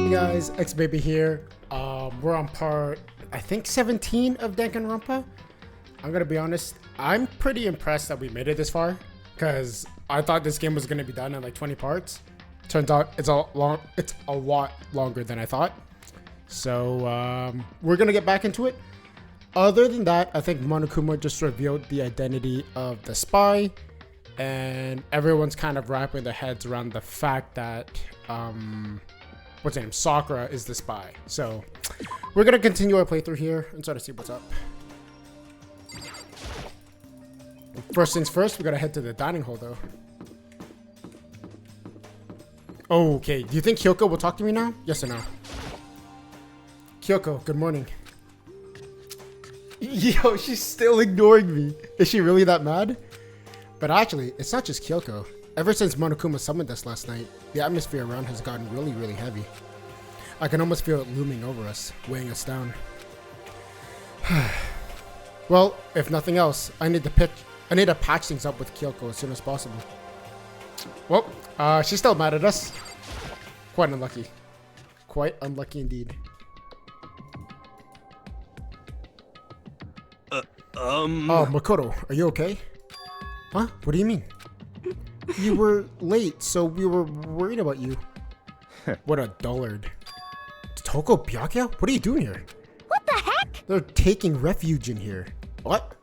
Hey guys, xbeybae here. We're on part, I think 17 of Danganronpa. I'm gonna be honest, I'm pretty impressed that we made it this far, because I thought this game was gonna be done in like 20 parts. Turns out it's a lot longer than I thought. So we're gonna get back into it. Other than that, I think Monokuma just revealed the identity of the spy, and everyone's kind of wrapping their heads around the fact that what's her name, Sakura, is the spy. So we're gonna continue our playthrough here and try to see what's up. First things first, we gotta head to the dining hall though. Okay, do you think Kyoko will talk to me now? Yes or no? Kyoko, good morning. Yo, she's still ignoring me. Is she really that mad? But actually, it's not just Kyoko. Ever since Monokuma summoned us last night, the atmosphere around has gotten really heavy. I can almost feel it looming over us, weighing us down. Well, if nothing else, I need to patch things up with Kyoko as soon as possible. Well, she's still mad at us. Quite unlucky. Quite unlucky indeed. Oh, Makoto, are you okay? Huh? What do you mean? You were late, so we were worried about you. What a dullard. Toko Byakuya? What are you doing here? What the heck? They're taking refuge in here. What?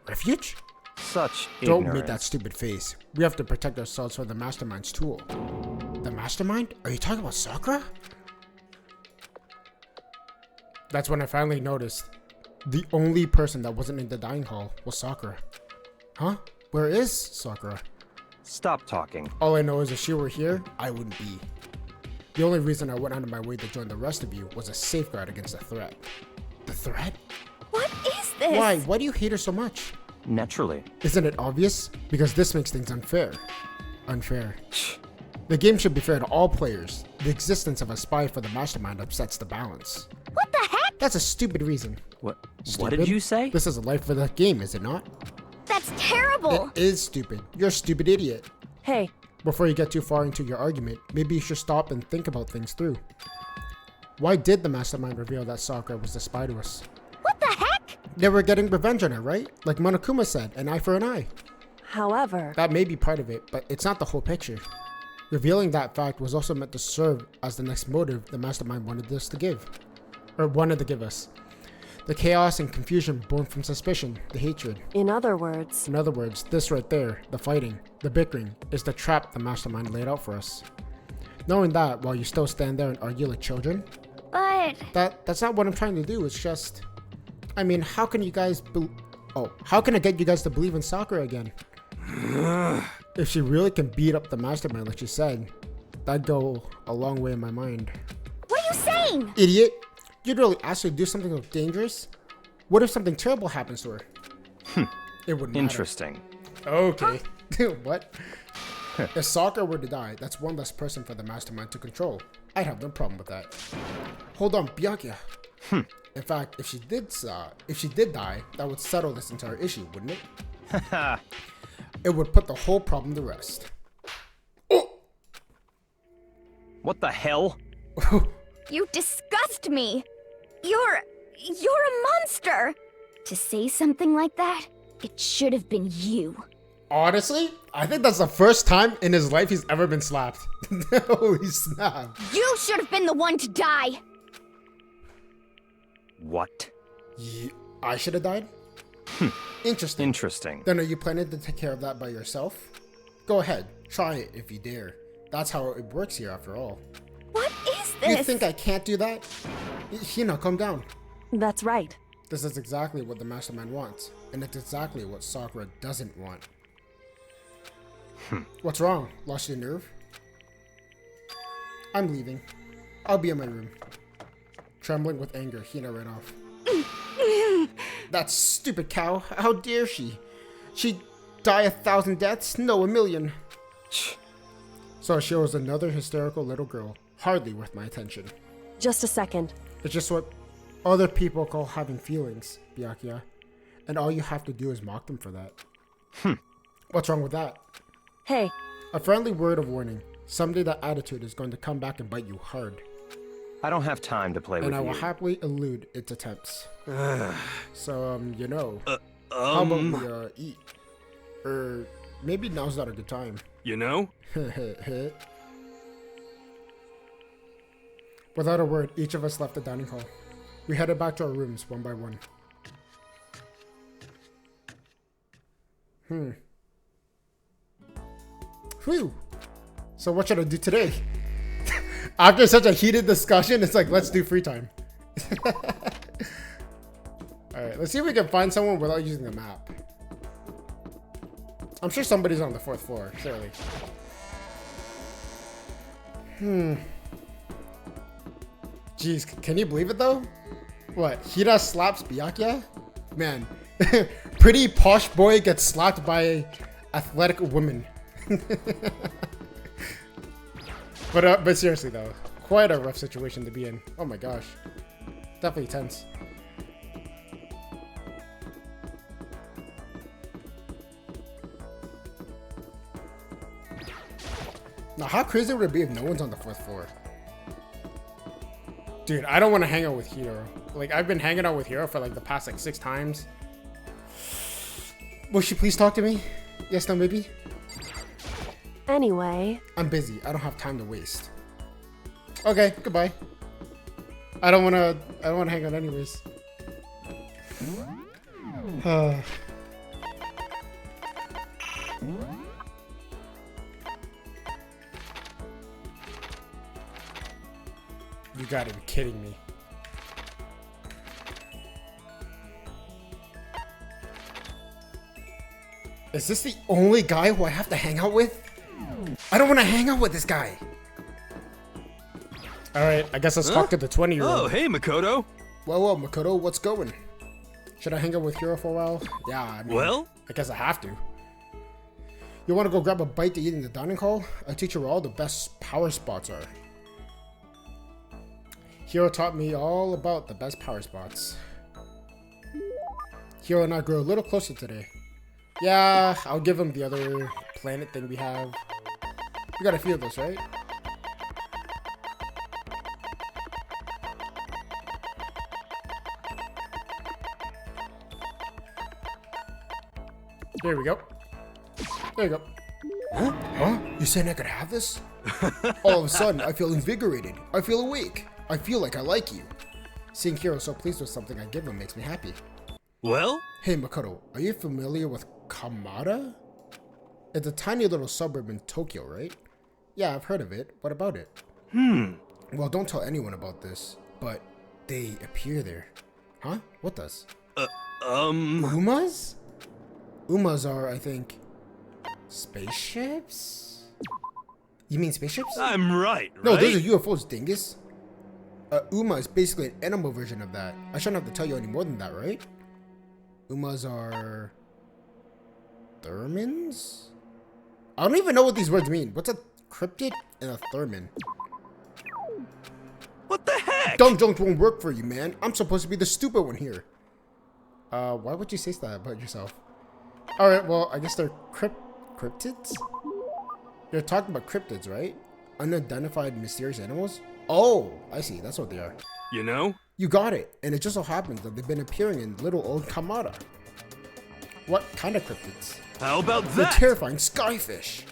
Refuge? Such Don't ignorance. make that stupid face. We have to protect ourselves from the Mastermind's tool. The Mastermind? Are you talking about Sakura? That's when I finally noticed. The only person that wasn't in the dining hall was Sakura. Huh? Where is Sakura? Stop talking. All I know is if she were here, I wouldn't be. The only reason I went out of my way to join the rest of you was a safeguard against the threat. The threat? What is this? Why? Why do you hate her so much? Naturally. Isn't it obvious? Because this makes things unfair. Unfair. The game should be fair to all players. The existence of a spy for the Mastermind upsets the balance. What the heck? That's a stupid reason. What Stupid? did you say? This is the life of the game, is it not? That's terrible. It is stupid. You're a stupid idiot. Hey, Before you get too far into your argument, maybe you should stop and think about things through. Why did the Mastermind reveal that Sakura was the spy to us? What the heck? They were getting revenge on her, right? Like Monokuma said, an eye for an eye. however, That may be part of it, but it's not the whole picture. Revealing that fact was also meant to serve as the next motive the Mastermind wanted us to give. Or wanted to give us. The chaos and confusion born from suspicion, the hatred. in other words, In other words, this right there, the fighting, the bickering, is the trap the Mastermind laid out for us. Knowing that while you still stand there and argue like children, But that's not what I'm trying to do. It's just, I mean, how can you guys how can I get you guys to believe in Sakura again? If she really can beat up the Mastermind like she said, that'd go a long way in my mind. what are you saying? Idiot! You'd really ask her to do something dangerous? What if something terrible happens to her? It wouldn't matter. Interesting. Okay. What? If Sakura were to die, that's one less person for the Mastermind to control. I'd have no problem with that. Hold on, Byakuya. In fact, if she did die, that would settle this entire issue, wouldn't it? It would put the whole problem to rest. What the hell? You disgust me. You're a monster. To say something like that, it should have been you. Honestly, I think that's the first time in his life he's ever been slapped. Holy snap. You should have been the one to die. What? I should have died? Interesting. Interesting. Then are you planning to take care of that by yourself? Go ahead, try it if you dare. That's how it works here after all. What is this? You think I can't do that? Hina, calm down. that's right. This is exactly what the Mastermind wants, and it's exactly what Sakura doesn't want. What's wrong? Lost your nerve? I'm leaving. I'll be in my room. Trembling with anger, Hina ran off. That stupid cow! How dare she? She'd die 1,000 deaths? No, 1,000,000. So she was another hysterical little girl, hardly worth my attention. Just a second. It's just what other people call having feelings, Byakuya. And all you have to do is mock them for that. What's wrong with that? Hey, A friendly word of warning. Someday that attitude is going to come back and bite you hard. I don't have time to play with and I will you. happily elude its attempts. So, you know, how about we eat? Or maybe now's not a good time. You know? Without a word, each of us left the dining hall. We headed back to our rooms one by one. Whew. So what should I do today? After such a heated discussion, it's like, let's do free time. Alright, let's see if we can find someone without using the map. I'm sure somebody's on the 4th floor, clearly. Jeez, can you believe it though? What, Hina slaps Byakuya? Man, pretty posh boy gets slapped by athletic woman. But seriously though, quite a rough situation to be in. Oh my gosh, definitely tense. Now, how crazy would it be if no one's on the 4th floor? Dude, I don't want to hang out with Hiro. Like, I've been hanging out with Hiro for like the past like 6 times. Will she please talk to me? Yes, no, maybe? Anyway. I'm busy. I don't have time to waste. Okay, goodbye. I don't wanna hang out anyways. You gotta be kidding me. Is this the only guy who I have to hang out with? I don't want to hang out with this guy. Alright, I guess let's talk to the 20-year-old. Oh, hey, Makoto. Well, Makoto, what's going? Should I hang out with Hiro for a while? Yeah, I mean, Well? I guess I have to. You want to go grab a bite to eat in the dining hall? I'll teach you where all the best power spots are. Hiro taught me all about the best power spots. Hiro and I grew a little closer today. Yeah, I'll give him the other planet thing we have. We got a few of those, right? There we go. There you go. Huh? Huh? You saying I could have this? All of a sudden, I feel invigorated. I feel awake. I feel like I like you. Seeing Hiro so pleased with something I give him makes me happy. Well? Hey Makoto, are you familiar with Kamada? It's a tiny little suburb in Tokyo, right? Yeah, I've heard of it. What about it? Well, don't tell anyone about this, but they appear there. Huh? What does? Umas? Umas are, I think, spaceships? You mean spaceships? I'm right, No, those are UFOs, dingus. Uma is basically an animal version of that. I shouldn't have to tell you any more than that, right? Umas are... thermins? I don't even know what these words mean. What's a cryptid and a thermin? What the heck? Dumb jokes won't work for you, man. I'm supposed to be the stupid one here. Why would you say that about yourself? Alright, well, I guess they're cryptids? You're talking about cryptids, right? Unidentified mysterious animals? Oh, I see. That's what they are. You know? You got it. And it just so happens that they've been appearing in little old Kamada. What kind of cryptids? How about They're that? terrifying skyfish.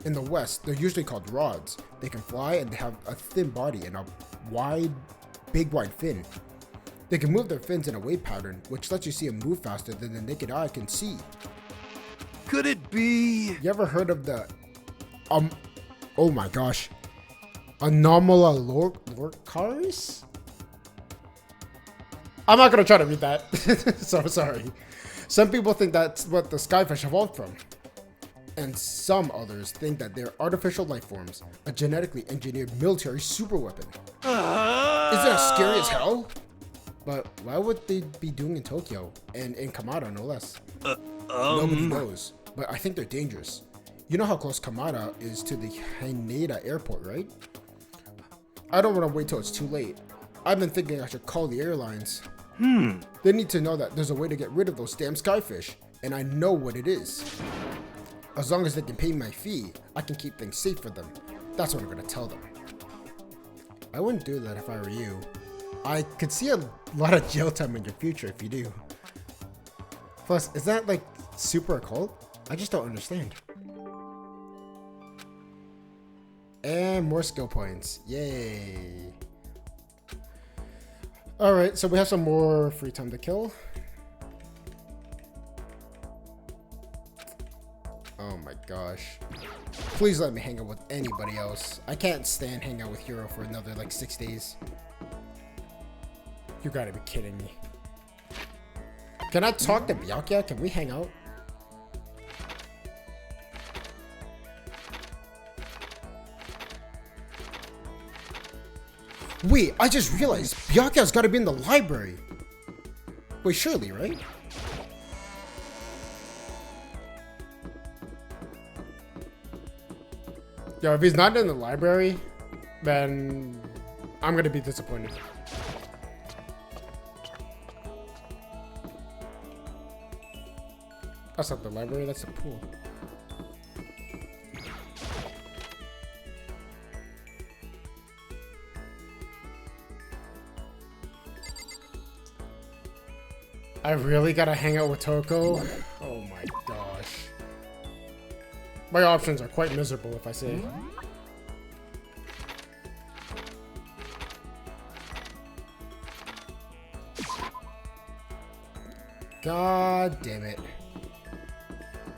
In the West, they're usually called rods. They can fly and they have a thin body and a big wide fin. They can move their fins in a wave pattern, which lets you see them move faster than the naked eye can see. Could it be? You ever heard of the, oh my gosh, Anomala lorcaris? I'm not gonna try to read that, so sorry. Some people think that's what the skyfish evolved from. And some others think that they're artificial life forms, a genetically engineered military superweapon. Isn't that scary as hell? But why would they be doing in Tokyo? And in Kamada, no less. Nobody knows, but I think they're dangerous. You know how close Kamada is to the Haneda airport, right? I don't want to wait till it's too late. I've been thinking I should call the airlines. They need to know that there's a way to get rid of those damn skyfish, and I know what it is. As long as they can pay my fee, I can keep things safe for them. That's what I'm gonna tell them. I wouldn't do that if I were you. I could see a lot of jail time in your future if you do. Plus, is that like super occult? I just don't understand. And more skill points. Yay. Alright, so we have some more free time to kill. Oh my gosh. Please let me hang out with anybody else. I can't stand hanging out with Hero for another like 6 days. You gotta be kidding me. Can I talk to Byakuya? Can we hang out? Wait, I just realized Byakuya's gotta be in the library. Wait, surely, right? Yo, if he's not in the library, then I'm gonna be disappointed. That's not the library, that's the pool. I really gotta hang out with Toko? Oh my gosh. My options are quite miserable if I say. God damn it.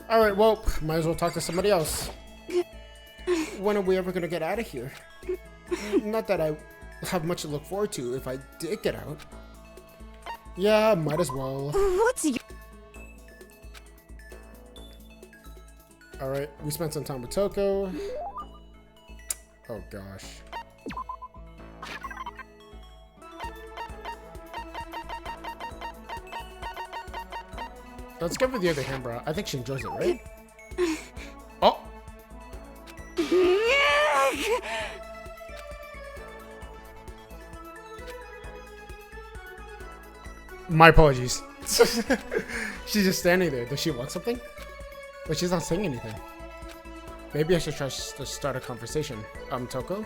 Alright, well, might as well talk to somebody else. When are we ever gonna get out of here? Not that I have much to look forward to if I did get out. Yeah, might as well. What's your... Alright, we spent some time with Toko. Oh gosh. Let's give her the other hand, bro. I think she enjoys it, right? Oh! My apologies. She's just standing there. Does she want something? But she's not saying anything. Maybe I should try to start a conversation. Toko?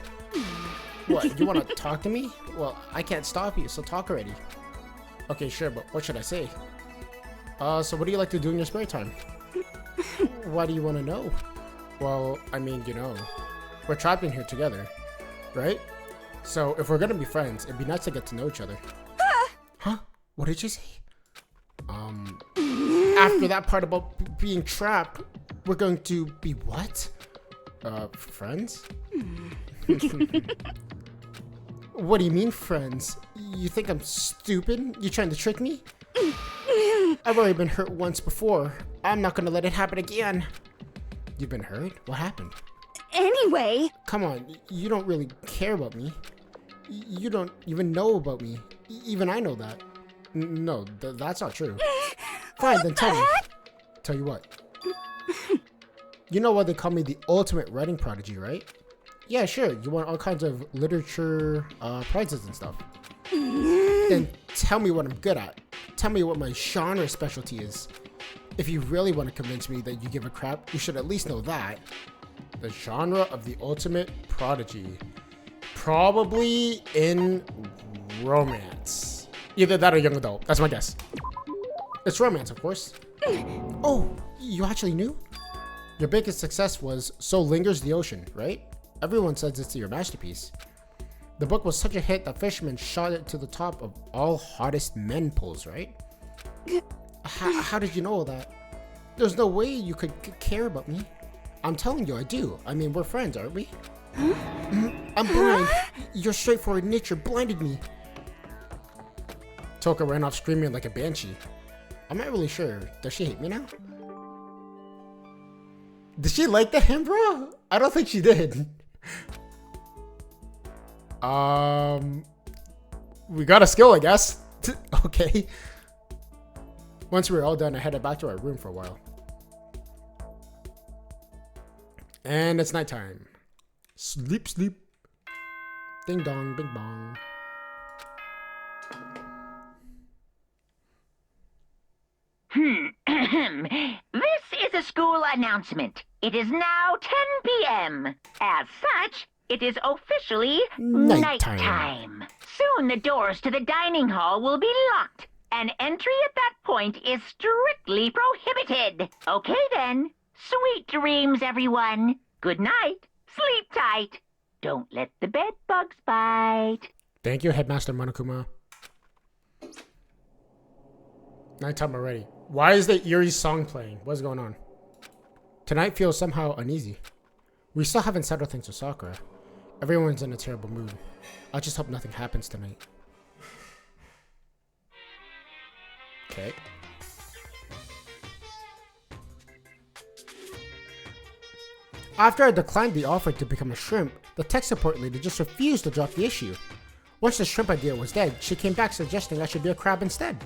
What, you want to talk to me? Well, I can't stop you, so talk already. Okay, sure, but what should I say? So what do you like to do in your spare time? Why do you want to know? Well, I mean, you know, we're trapped in here together, right? So if we're gonna be friends, it'd be nice to get to know each other. Huh? What did you say? After that part about being trapped, we're going to be what? Friends? What do you mean, friends? You think I'm stupid? You trying to trick me? I've already been hurt once before. I'm not gonna let it happen again. You've been hurt? What happened? Anyway... Come on, you don't really care about me. You don't even know about me. Even I know that. No, that's not true. Fine, then tell me. Tell you what. You know why they call me the ultimate writing prodigy, right? Yeah, sure. You want all kinds of literature prizes and stuff. Then tell me what I'm good at. Tell me what my genre specialty is. If you really want to convince me that you give a crap, you should at least know that. The genre of the ultimate prodigy. Probably in romance. Either that or young adult. That's my guess. It's romance, of course. Oh, you actually knew? Your biggest success was So Lingers the Ocean, right? Everyone says it's your masterpiece. The book was such a hit that fishermen shot it to the top of all hottest men polls, right? How did you know all that? There's no way you could care about me. I'm telling you, I do. I mean, we're friends, aren't we? I'm blind. Your straightforward nature blinded me. Toka ran off screaming like a banshee. I'm not really sure. Does she hate me now? Did she like the hymn, bro? I don't think she did. We got a skill, I guess. Okay. Once we were all done, I headed back to our room for a while. And it's nighttime. Sleep, sleep. Ding dong, bing bong. This is a school announcement. It is now 10 p.m. As such, It is officially Nighttime. nighttime. Soon the doors to the dining hall will be locked, and entry at that point is strictly prohibited. Okay then. Sweet dreams, everyone. Good night. Sleep tight. Don't let the bed bugs bite. Thank you, Headmaster Monokuma. Nighttime already. Why is the eerie song playing? What's going on? Tonight feels somehow uneasy. We still haven't settled things with Sakura. Everyone's in a terrible mood. I just hope nothing happens tonight. Okay. After I declined the offer to become a shrimp, the tech support lady just refused to drop the issue. Once the shrimp idea was dead, she came back suggesting I should be a crab instead.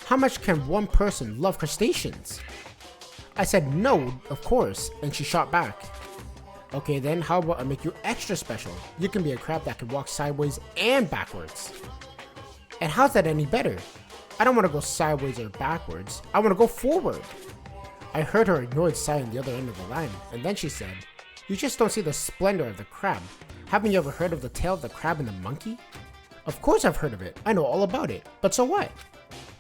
How much can one person love crustaceans? I said no, of course, and she shot back. Okay then, how about I make you extra special? You can be a crab that can walk sideways and backwards. And how's that any better? I don't want to go sideways or backwards, I want to go forward. I heard her annoyed sigh on the other end of the line, and then she said, you just don't see the splendor of the crab. Haven't you ever heard of the tale of the crab and the monkey? Of course I've heard of it, I know all about it, but so what?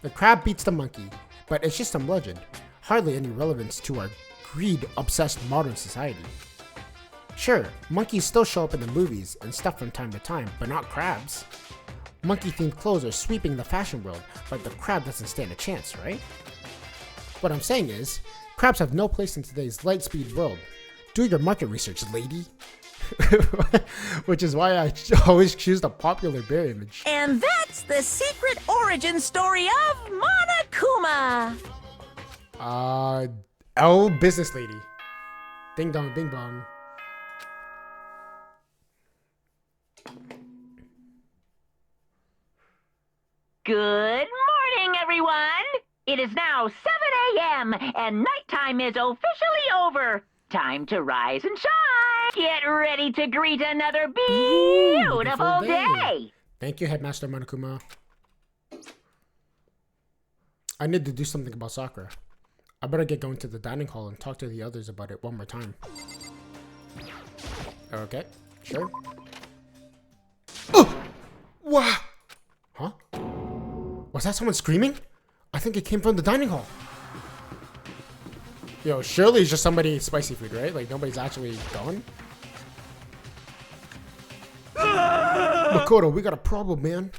The crab beats the monkey, but it's just some legend. Hardly any relevance to our greed-obsessed modern society. Sure, monkeys still show up in the movies and stuff from time to time, but not crabs. Monkey-themed clothes are sweeping the fashion world, but the crab doesn't stand a chance, right? What I'm saying is, crabs have no place in today's light-speed world. Do your market research, lady. Which is why I always choose the popular bear image. And that's the secret origin story of Monokuma. L business lady. Ding dong, ding bong. Good morning, everyone. It is now 7 a.m. and nighttime is officially over. Time to rise and shine. Get ready to greet another beautiful day. Thank you, Headmaster Monokuma. I need to do something about Sakura. I better get going to the dining hall and talk to the others about it one more time. Okay, sure. Oh! Wow! Huh? Was that someone screaming? I think it came from the dining hall. Yo, surely it's just somebody eats spicy food, right? Like, nobody's actually gone? Makoto, we got a problem, man.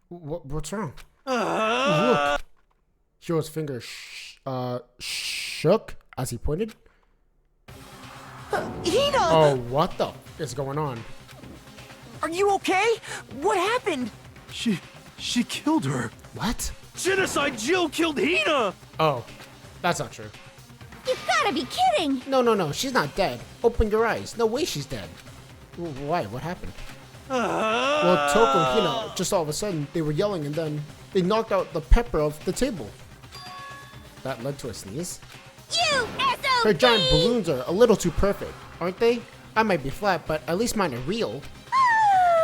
What's wrong? Look. Hiro's finger shook as he pointed. Hina! Oh, what the is going on? Are you okay? What happened? She killed her. What? Genocide Jill killed Hina! Oh, that's not true. You've gotta be kidding! No, she's not dead. Open your eyes. No way she's dead. Why? What happened? Well, Toko and Hina, just all of a sudden, they were yelling and then they knocked out the pepper off the table. That led to a sneeze. You SOB! Her giant balloons are a little too perfect, aren't they? I might be flat, but at least mine are real.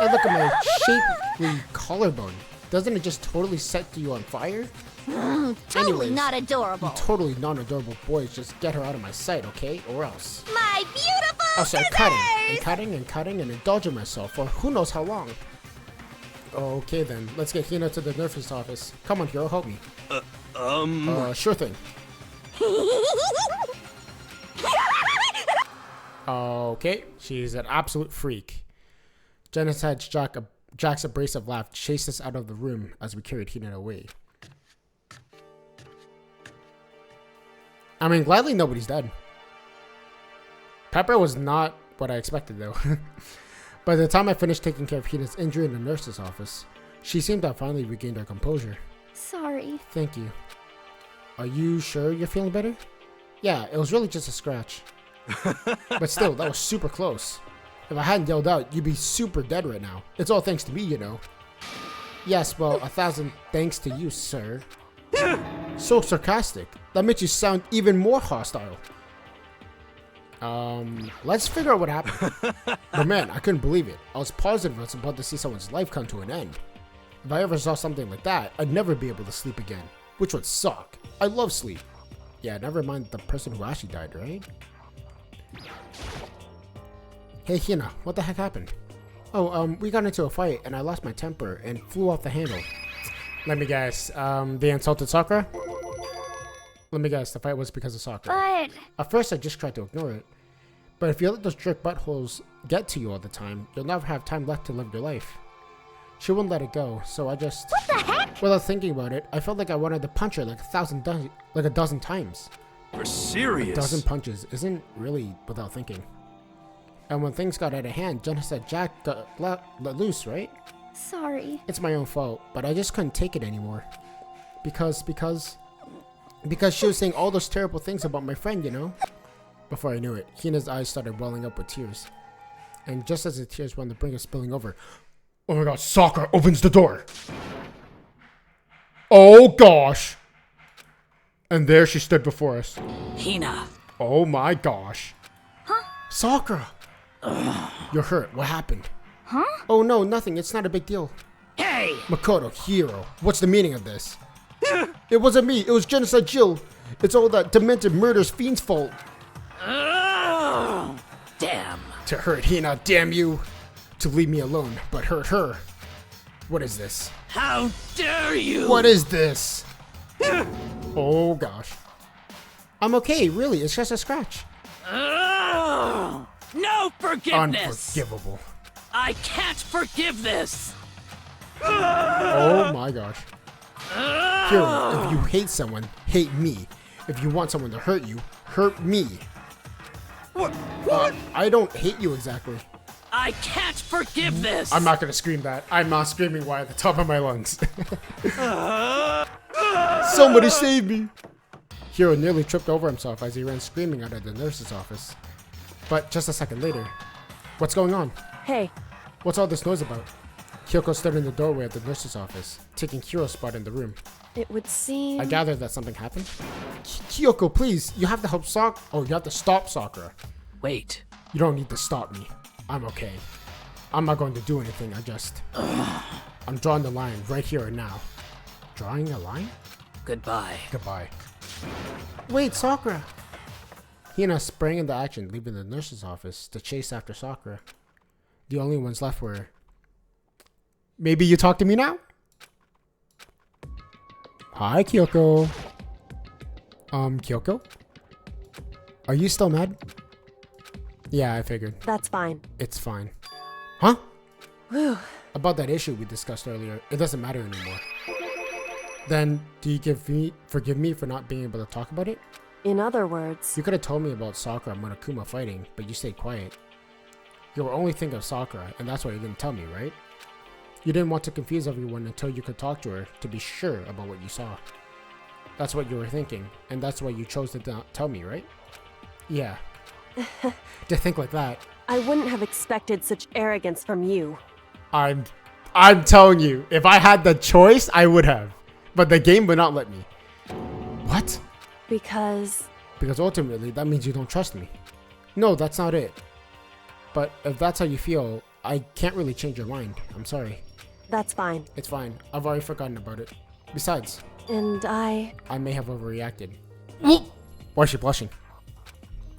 And look at my shapely collarbone. Doesn't it just totally set you on fire? Totally Anyways, not adorable. You totally non-adorable boys, just get her out of my sight, okay? Or else. My beautiful I'll start scissors! cutting and indulging myself for who knows how long. Okay then, let's get Hina to the nurse's office. Come on, Hiro, help me. Sure thing. Okay, she's an absolute freak. Genocide's Jack's abrasive laugh chased us out of the room as we carried Hina away. I mean, gladly nobody's dead. Pepper was not what I expected though. By the time I finished taking care of Hina's injury in the nurse's office, she seemed to have finally regained her composure. Sorry. Thank you. Are you sure you're feeling better? Yeah, it was really just a scratch. But still, that was super close. If I hadn't yelled out, you'd be super dead right now. It's all thanks to me, you know. Yes, well, 1,000 thanks to you, sir. So sarcastic. That makes you sound even more hostile. Let's figure out what happened. But man, I couldn't believe it. I was positive I was about to see someone's life come to an end. If I ever saw something like that, I'd never be able to sleep again. Which would suck. I love sleep. Yeah, never mind the person who actually died, right? Hey Hina, what the heck happened? Oh, we got into a fight and I lost my temper and flew off the handle. Let me guess, they insulted Sakura? Let me guess, the fight was because of Sakura. But At first I just tried to ignore it. But if you let those jerk buttholes get to you all the time, you'll never have time left to live your life. She wouldn't let it go, so I just... what the heck? Without thinking about it, I felt like I wanted to punch her like a dozen times. You're A serious? dozen punches isn't really without thinking. And when things got out of hand, Jenna said Jack got let loose, right? Sorry. It's my own fault, but I just couldn't take it anymore. Because she was saying all those terrible things about my friend, you know? Before I knew it, Hina's eyes started welling up with tears. And just as the tears were on the brink of spilling over, oh my god, Sakura opens the door! Oh gosh! And there she stood before us. Hina. Oh my gosh. Huh? Sakura! You're hurt. What happened? Huh? Oh no, nothing. It's not a big deal. Hey! Makoto, hero. What's the meaning of this? It wasn't me. It was Genocide Jill. It's all that demented murderous fiend's fault. Oh, damn. To hurt Hina, damn you. To leave me alone, but hurt her. What is this? How dare you! What is this? Oh gosh. I'm okay, really. It's just a scratch. Oh, no forgiveness! Unforgivable. I can't forgive this! Oh my gosh. Hero, if you hate someone, hate me. If you want someone to hurt you, hurt me. What? I don't hate you exactly. I can't forgive this! I'm not gonna scream that. I'm not screaming why at the top of my lungs. Somebody save me! Hiro nearly tripped over himself as he ran screaming out of the nurse's office. But just a second later, what's going on? Hey, What's all this noise about? Kyoko stood in the doorway of the nurse's office, taking Hiro's spot in the room. it would seem... I gathered that something happened. Kyoko, please, you have to help you have to stop Sakura. Wait. You don't need to stop me. I'm okay. I'm not going to do anything, I'm drawing the line right here and now. Drawing a line? Goodbye. Goodbye. Wait, Sakura! Hina sprang into action, leaving the nurse's office to chase after Sakura. The only ones left were... Maybe you talk to me now? Hi, Kyoko. Kyoko? Are you still mad? Yeah, I figured. That's fine. It's fine. Huh? Whew. About that issue we discussed earlier, it doesn't matter anymore. Then, do you forgive me for not being able to talk about it? In other words, You could have told me about Sakura and Monokuma fighting, but you stayed quiet. You were only thinking of Sakura, and that's why you didn't tell me, right? You didn't want to confuse everyone until you could talk to her to be sure about what you saw. That's what you were thinking, and that's why you chose to not tell me, right? Yeah. To think like that, I wouldn't have expected such arrogance from you. I'm telling you, if I had the choice, I would have. But the game would not let me. What? Because... Because ultimately, that means you don't trust me. No, that's not it. But if that's how you feel, I can't really change your mind. I'm sorry. That's fine. It's fine. I've already forgotten about it. Besides, And I may have overreacted. Why is she blushing?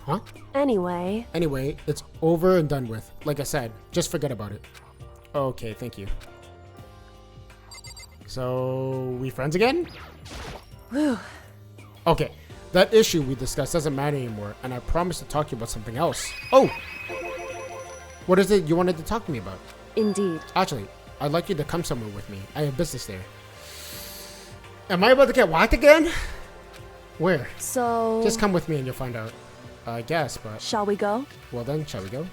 Huh? Anyway, Anyway, it's over and done with. Like I said, just forget about it. Okay, thank you. So, we friends again? whew, Okay, that issue we discussed doesn't matter anymore, and I promise to talk to you about something else. Oh! What is it you wanted to talk to me about? indeed. Actually, I'd like you to come somewhere with me. I have business there. Am I about to get whacked again? Where? So... Just come with me and you'll find out. I guess, but... Shall we go? Well then, shall we go?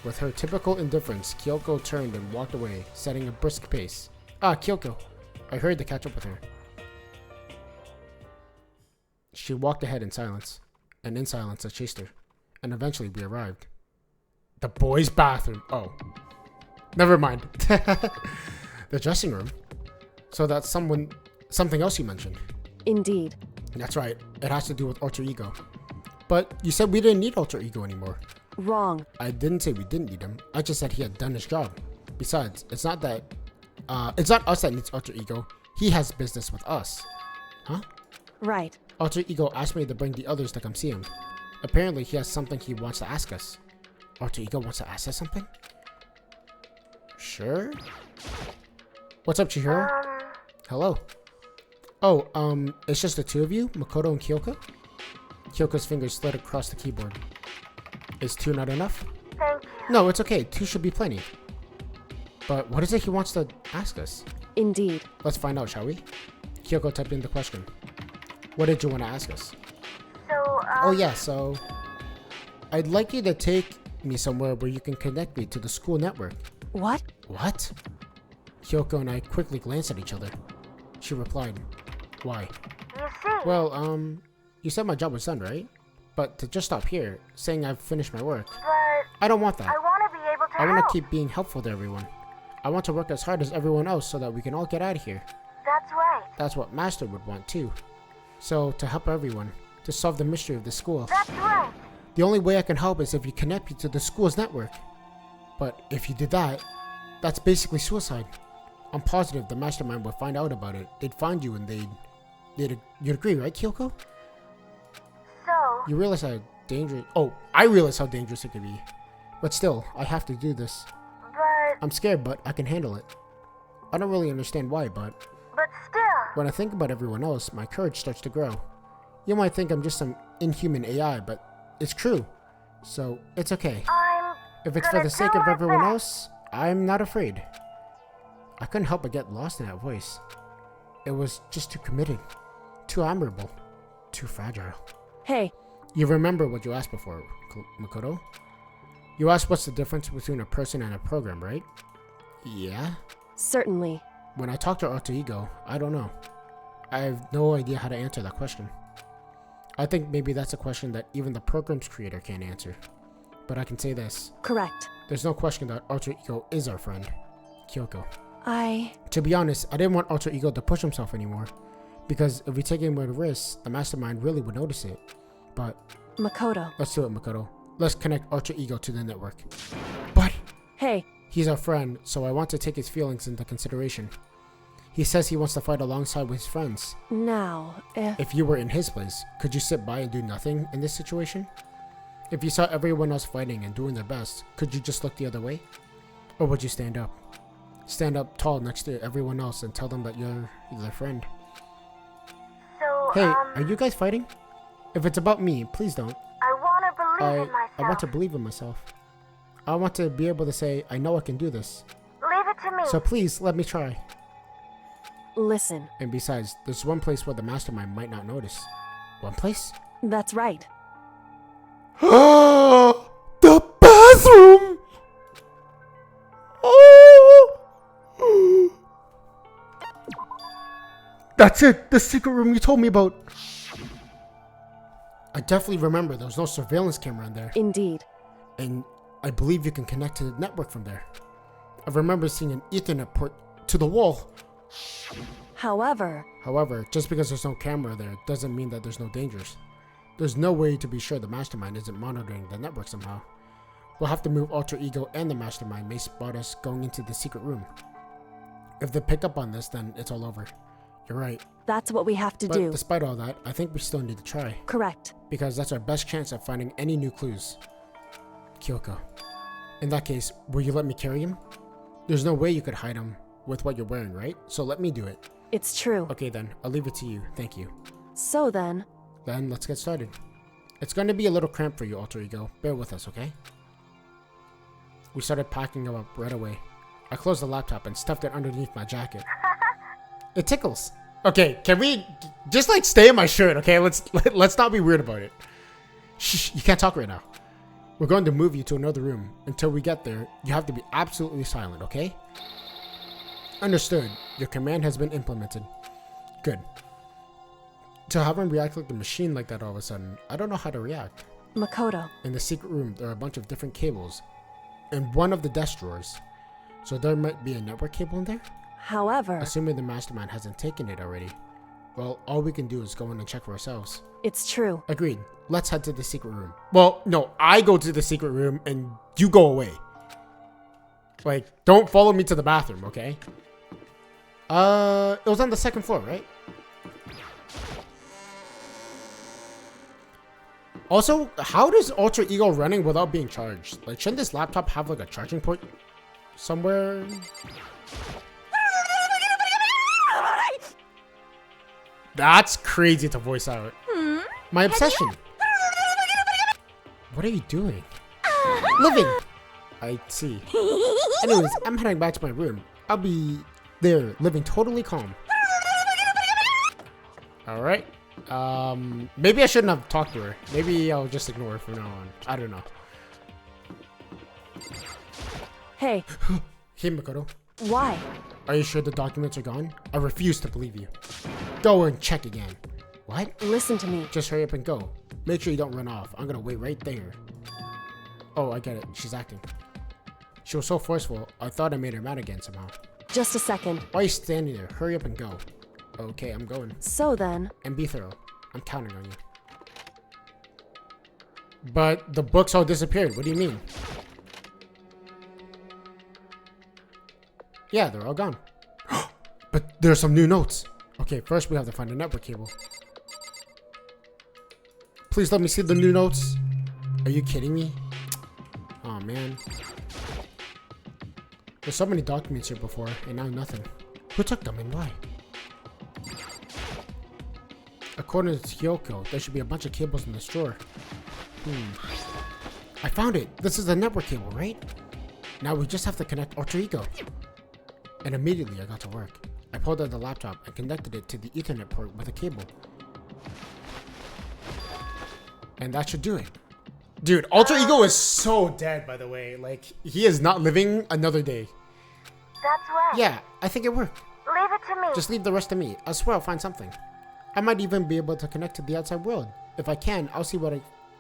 With her typical indifference, Kyoko turned and walked away, setting a brisk pace. Ah, Kyoko. I hurried to catch up with her. She walked ahead in silence, and in silence I chased her, and eventually we arrived. The boys' bathroom. Oh. Never mind. The dressing room? So that's something else you mentioned. Indeed. That's right. It has to do with alter ego. But you said we didn't need alter ego anymore. Wrong. I didn't say we didn't need him. I just said he had done his job. Besides, it's not us that needs alter ego. He has business with us. Huh? Right. Alter ego asked me to bring the others to come see him. Apparently, he has something he wants to ask us. Alter Ego wants to ask us something? Sure. What's up, Chihiro? Hello. Oh, it's just the two of you, Makoto and Kyoko? Kyoko's fingers slid across the keyboard. Is 2 not enough? Thank you. No, it's okay. 2 should be plenty. But what is it he wants to ask us? Indeed. Let's find out, shall we? Kyoko typed in the question. What did you want to ask us? So, Oh yeah, so I'd like you to take me somewhere where you can connect me to the school network. What? What? Kyoko and I quickly glanced at each other. She replied, why? you see, Well, you said my job was done, right? But to just stop here, saying I've finished my work, but I don't want that. I want to be able to I want help. to keep being helpful to everyone. I want to work as hard as everyone else so that we can all get out of here. That's right. That's what Master would want too. So, to help everyone, to solve the mystery of the school, That's right. the only way I can help is if you connect me to the school's network. But if you did that, that's basically suicide. I'm positive the mastermind would find out about it. They'd find you and you'd agree, right, Kyoko? So, You realize how dangerous... Oh, I realize how dangerous it could be. But still, I have to do this. but I'm scared, but I can handle it. I don't really understand why, but still, when I think about everyone else, my courage starts to grow. You might think I'm just some inhuman AI, but it's true. So, it's okay. I'm If it's for gonna the sake do of my everyone best. else, I'm not afraid. I couldn't help but get lost in that voice. It was just too committed, too admirable, too fragile. Hey, You remember what you asked before, Makoto? You asked what's the difference between a person and a program, right? Yeah? certainly. When I talk to Alter Ego, I don't know. I have no idea how to answer that question. I think maybe that's a question that even the program's creator can't answer. But I can say this. Correct. There's no question that Alter Ego is our friend, Kyoko. To be honest, I didn't want Alter Ego to push himself anymore. Because if we take him with a risk, the mastermind really would notice it. But Makoto. let's do it, Makoto. Let's connect Alter Ego to the network. But Hey, he's our friend, so I want to take his feelings into consideration. He says he wants to fight alongside with his friends. now, If you were in his place, could you sit by and do nothing in this situation? If you saw everyone else fighting and doing their best, could you just look the other way? Or would you stand up? Stand up tall next to everyone else and tell them that you're their friend. so, Hey, are you guys fighting? If it's about me, please don't. I want to believe in myself. I want to believe in myself. I want to be able to say, I know I can do this. Leave it to me. So please, let me try. listen. And besides, there's one place where the mastermind might not notice. One place? That's right. The bathroom! That's it! The secret room you told me about! I definitely remember there was no surveillance camera in there. Indeed. And I believe you can connect to the network from there. I remember seeing an Ethernet port to the wall. However, Just because there's no camera there doesn't mean that there's no dangers. There's no way to be sure the mastermind isn't monitoring the network somehow. We'll have to move Alter Ego and the mastermind may spot us going into the secret room. If they pick up on this, then it's all over. You're right. that's what we have to But do. despite all that, I think we still need to try. Correct. Because that's our best chance of finding any new clues. Kyoko. In that case, will you let me carry him? There's no way you could hide him with what you're wearing, right? So let me do it. It's true. Okay then, I'll leave it to you. Thank you. So then, Then let's get started. It's going to be a little cramped for you, Alter Ego. Bear with us, okay? We started packing him up right away. I closed the laptop and stuffed it underneath my jacket. It tickles. Okay, can we just like stay in my shirt, okay? Let's not be weird about it. Shh, you can't talk right now. We're going to move you to another room. Until we get there, you have to be absolutely silent, okay? Understood. Your command has been implemented. Good. To have him react like the machine like that all of a sudden, I don't know how to react. Makoto. In the secret room, there are a bunch of different cables in one of the desk drawers. So there might be a network cable in there? However, Assuming the mastermind hasn't taken it already. Well, all we can do is go in and check for ourselves. it's true. Agreed. Let's head to the secret room. Well, no, I go to the secret room and you go away. Like, don't follow me to the bathroom, okay? It was on the second floor, right? Also, how does Alter Ego running without being charged? Like, shouldn't this laptop have like a charging port somewhere? That's crazy to voice out. My obsession. What are you doing? Living. I see. Anyways, I'm heading back to my room. I'll be there, living totally calm. Alright. Maybe I shouldn't have talked to her. Maybe I'll just ignore her from now on. I don't know. Hey, Hey, Makoto. why? Are you sure the documents are gone? I refuse to believe you. Go and check again. What? Listen to me. Just hurry up and go. Make sure you don't run off. I'm gonna wait right there. Oh, I get it. She's acting. She was so forceful, I thought I made her mad again somehow. Just a second. Why are you standing there? Hurry up and go. Okay, I'm going. So then, And be thorough. I'm counting on you. But the books all disappeared. What do you mean? Yeah, they're all gone. But there's some new notes. Okay, first we have to find a network cable. Please let me see the new notes. Are you kidding me? Oh man. There's so many documents here before, and now nothing. Who took them and why? According to Kyoko, there should be a bunch of cables in this drawer. I found it! This is the network cable, right? Now we just have to connect Alter Ego. And immediately I got to work. I pulled out the laptop and connected it to the Ethernet port with a cable. And that should do it. Dude, Alter Ego is so dead, by the way. Like, he is not living another day. That's right. Yeah, I think it worked. Leave it to me. Just leave the rest to me. I swear I'll find something. I might even be able to connect to the outside world. If I can, I'll see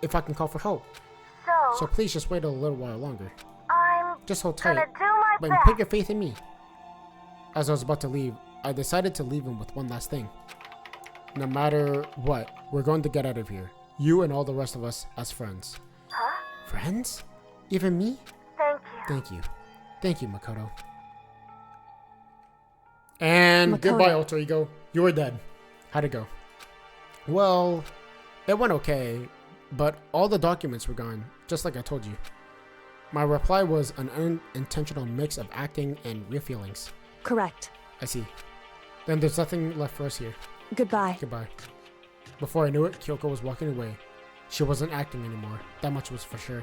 if I can call for help. So please just wait a little while longer. I'm Just hold tight. gonna do my But best. put your faith in me. As I was about to leave, I decided to leave him with one last thing. No matter what, we're going to get out of here. You and all the rest of us as friends. Huh? Friends? Even me? Thank you. Thank you. Thank you, Makoto. And Makoto. goodbye, Alter Ego. You were dead. How'd it go? Well, it went okay, but all the documents were gone, just like I told you. My reply was an unintentional mix of acting and real feelings. correct. I see. Then there's nothing left for us here. Goodbye. Goodbye. Before I knew it, Kyoko was walking away. She wasn't acting anymore. That much was for sure.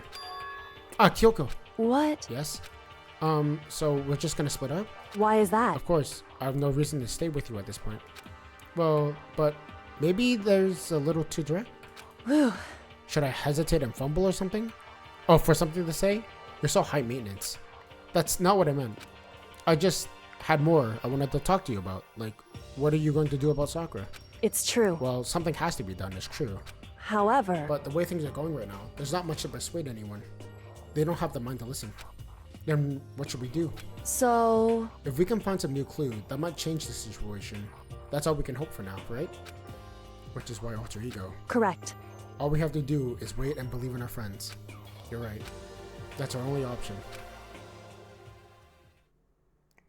Ah, Kyoko. What? Yes? So we're just gonna split up? Why is that? Of course, I have no reason to stay with you at this point. Well, but maybe there's a little too direct? Whew. Should I hesitate and fumble or something? Oh, for something to say? You're so high maintenance. That's not what I meant. I just had more I wanted to talk to you about. Like, what are you going to do about Sakura? It's true. Well, something has to be done, it's true. However, But the way things are going right now, there's not much to persuade anyone. They don't have the mind to listen. Then what should we do? so If we can find some new clue, that might change the situation. That's all we can hope for now, right? Which is why Alter Ego. correct. All we have to do is wait and believe in our friends. You're right. That's our only option.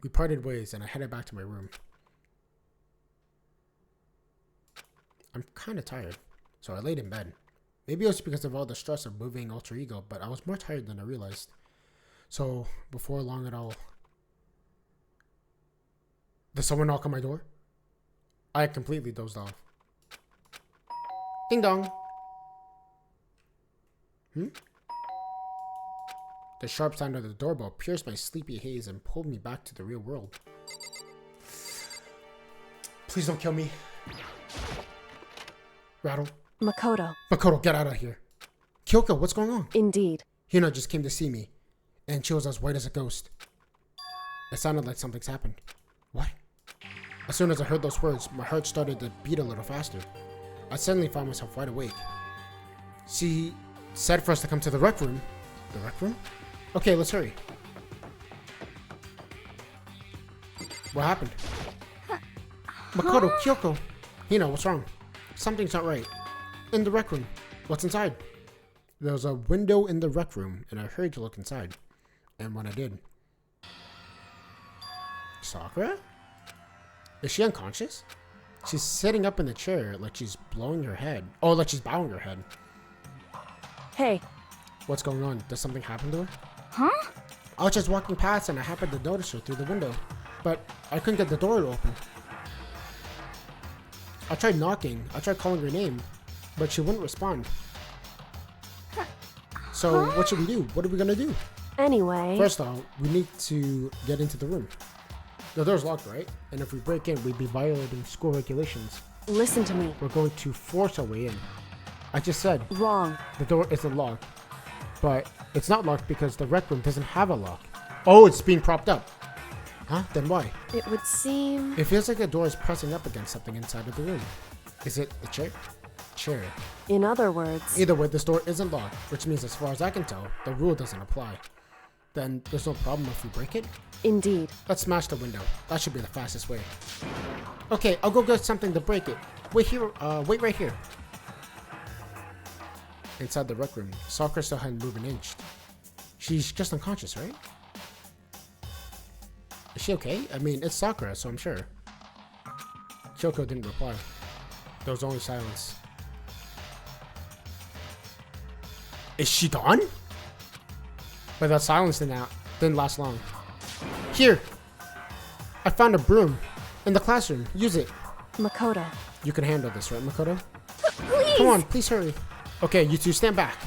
We parted ways and I headed back to my room. I'm kind of tired, so I laid in bed. Maybe it was because of all the stress of moving Alter Ego, but I was more tired than I realized. So, before long at all... Did someone knock on my door? I had completely dozed off. Ding dong! The sharp sound of the doorbell pierced my sleepy haze and pulled me back to the real world. Please don't kill me. Rattle. Makoto. Makoto, get out of here. Kyoko, what's going on? Indeed. Hina just came to see me, and she was as white as a ghost. It sounded like something's happened. What? As soon as I heard those words, my heart started to beat a little faster. I suddenly found myself wide awake. She said for us to come to the rec room. The rec room? Okay, let's hurry. What happened? Makoto, Kyoko. Hina, what's wrong? Something's not right. In the rec room. What's inside? There was a window in the rec room, and I hurried to look inside. And when I did... Sakura? Is she unconscious? She's sitting up in the chair like she's blowing her head. Oh, like she's bowing her head. Hey, What's going on? Does something happen to her? Huh? I was just walking past and I happened to notice her through the window, but I couldn't get the door to open. I tried knocking, I tried calling her name, but she wouldn't respond. So what should we do? What are we gonna do? anyway. First off, we need to get into the room. The door's locked, right? And if we break in, we'd be violating school regulations. Listen to me. We're going to force our way in. I just said Wrong. the door isn't locked, but it's not locked because the rec room doesn't have a lock. Oh, it's being propped up. Huh? Then why? It would seem. It feels like the door is pressing up against something inside of the room. Is it a chair? Chair. In other words. Either way, this door isn't locked, which means as far as I can tell, the rule doesn't apply. Then there's no problem if we break it? Indeed. Let's smash the window. That should be the fastest way. Okay, I'll go get something to break it. Wait here, wait right here. Inside the rec room, Sakura still hadn't moved an inch. She's just unconscious, right? Is she okay? I mean, it's Sakura, so I'm sure. Kyoko didn't reply. There was only silence. Is she gone? But that silence didn't last long. Here! I found a broom. In the classroom. Use it. Makoto. You can handle this, right, Makoto? Please! Come on, please hurry. Okay, you two stand back.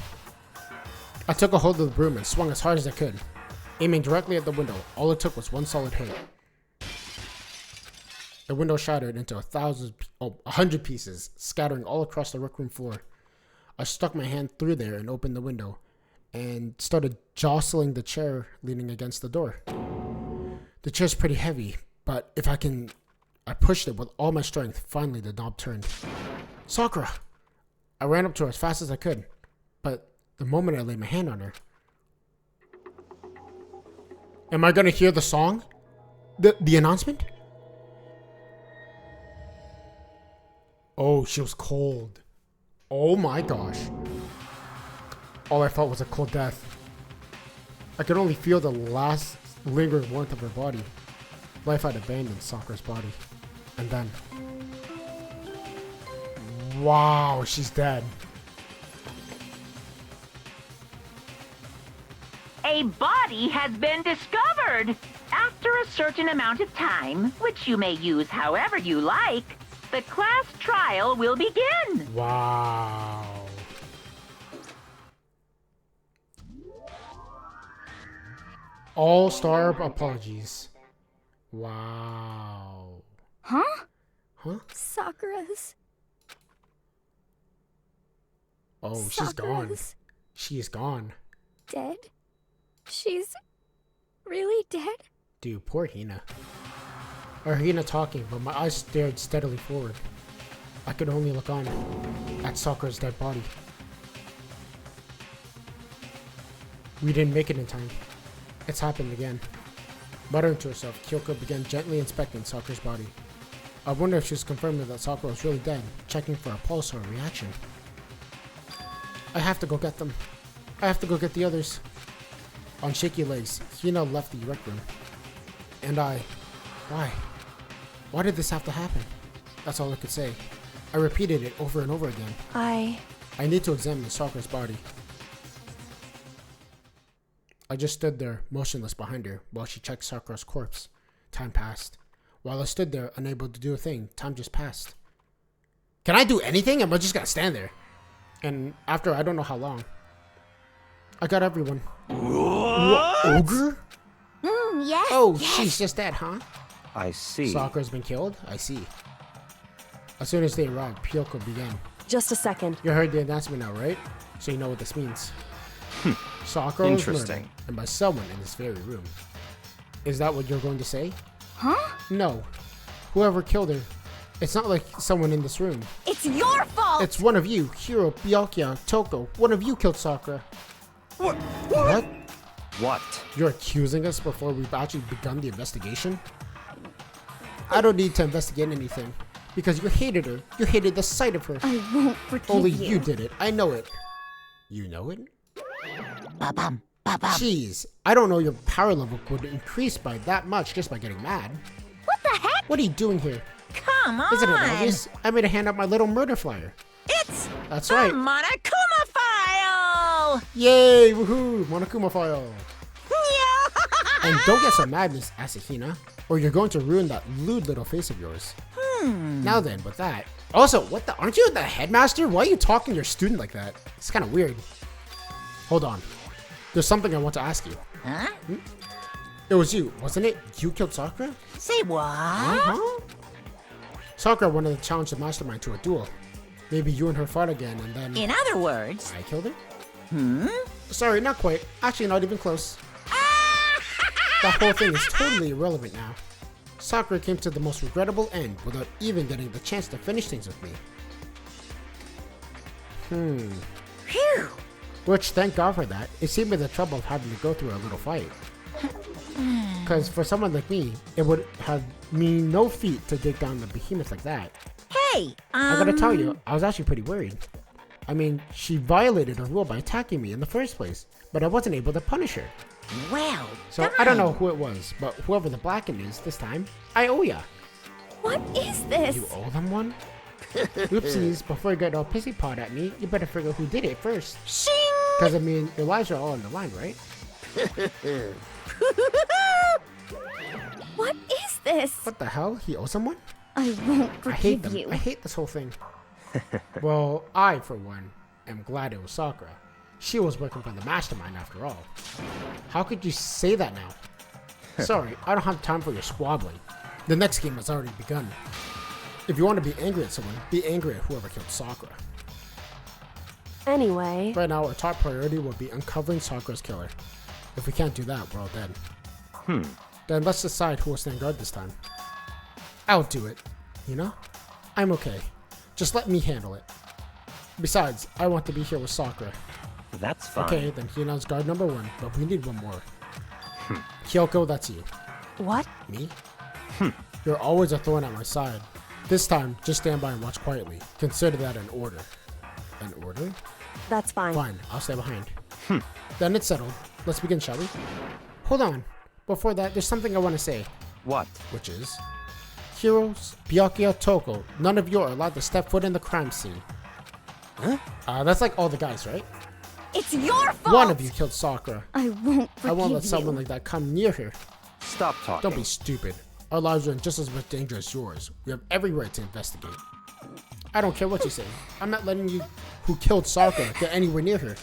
I took a hold of the broom and swung as hard as I could, aiming directly at the window. All it took was one solid hit. The window shattered into 100 pieces, scattering all across the rec room floor. I stuck my hand through there and opened the window, and started jostling the chair leaning against the door. The chair's pretty heavy, but if I pushed it with all my strength. Finally, the knob turned. Sakura! I ran up to her as fast as I could, but the moment I laid my hand on her... Am I gonna hear the song? The announcement? Oh, she was cold. Oh my gosh. All I felt was a cold death. I could only feel the last lingering warmth of her body. Life had abandoned Sakura's body. And then... Wow, she's dead. A body has been discovered. After a certain amount of time, which you may use however you like, the class trial will begin. Wow. All-star apologies. Wow. Huh? Huh? Sakura's. Oh, she's gone. Sakura's She is gone. dead? She's really dead? Dude, poor Hina. Or Hina talking, but my eyes stared steadily forward. I could only look on at Sakura's dead body. We didn't make it in time. It's happened again. Muttering to herself, Kyoko began gently inspecting Sakura's body. I wonder if she was confirming that Sakura was really dead, checking for a pulse or a reaction. I have to go get them. I have to go get the others. On shaky legs, Hina left the rec room. And why? Why did this have to happen? That's all I could say. I repeated it over and over again. I need to examine Sakura's body. I just stood there, motionless behind her, while she checked Sakura's corpse. Time passed. While I stood there, unable to do a thing, time just passed. Can I do anything? Am I just gonna stand there? And after I don't know how long, I got everyone. What? Ogre? Yes. Oh, yes. she's just dead, huh? I see. Sakura's been killed? I see. As soon as they arrived, Kyoko began. Just a second. You heard the announcement now, right? So you know what this means. Sakura was murdered, Interesting. and by someone in this very room. Is that what you're going to say? Huh? No. Whoever killed her, it's not like someone in this room. It's your fault! It's one of you, Hiro, Byakuya, Toko. One of you killed Sakura. What? What? What? You're accusing us before we've actually begun the investigation? I don't need to investigate anything. Because you hated her. You hated the sight of her. I won't forgive Only you. you did it. I know it. You know it? Jeez, I don't know your power level could increase by that much just by getting mad. What the heck? What are you doing here? Come on! Isn't it obvious? I made a hand out my little murder flyer. It's That's the right. Monokuma file! file! Yay! Woohoo! Monokuma file. Yeah! And don't get so mad, Miss Asahina, or you're going to ruin that lewd little face of yours. Now then, with that. Also, what the? Aren't you the headmaster? Why are you talking to your student like that? It's kind of weird. Hold on. There's something I want to ask you. Huh? It was you, wasn't it? You killed Sakura? Say what? Uh-huh. Sakura wanted to challenge the mastermind to a duel. Maybe you and her fought again, and then In other words, I killed her? Sorry, not quite. Actually, not even close. That whole thing is totally irrelevant now. Sakura came to the most regrettable end without even getting the chance to finish things with me. phew. Which, thank God for that. It saved me the trouble of having to go through a little fight. Because for someone like me, it would have mean no feat to take down the behemoth like that. Hey, I gotta tell you, I was actually pretty worried. I mean, she violated her rule by attacking me in the first place, but I wasn't able to punish her. Well, So I don't know who it was, but whoever the Blacken is this time, I owe ya. What is this? You owe them one? Oopsies, before you get all pissy pot at me, you better figure who did it first. Shing! Because I mean, your lives are all on the line, right? What is this? What the hell? He owes someone? I won't I hate forgive them. you. I hate this whole thing. Well, I, for one, am glad it was Sakura. She was working for the mastermind after all. How could you say that now? Sorry, I don't have time for your squabbling. The next game has already begun. If you want to be angry at someone, be angry at whoever killed Sakura. Anyway, Right now, our top priority will be uncovering Sakura's killer. If we can't do that, we're all dead. Then let's decide who will stand guard this time. I'll do it. You know? I'm okay. Just let me handle it. Besides, I want to be here with Sakura. That's fine. Okay, then Hina's guard number one, but we need one more. Kyoko, that's you. what? Me? You're always a thorn at my side. This time, just stand by and watch quietly. Consider that an order. An order? That's fine. Fine, I'll stay behind. Then it's settled. Let's begin, shall we? Hold on. Before that, there's something I want to say. What? Which is... Heroes, Byakuya, Toko, none of you are allowed to step foot in the crime scene. Huh? That's like all the guys, right? It's your fault! One of you killed Sakura. I won't forgive I won't let you. someone like that come near her. Stop talking. Don't be stupid. Our lives are in just as much danger as yours. We have every right to investigate. I don't care what you say. I'm not letting you who killed Sakura get anywhere near her.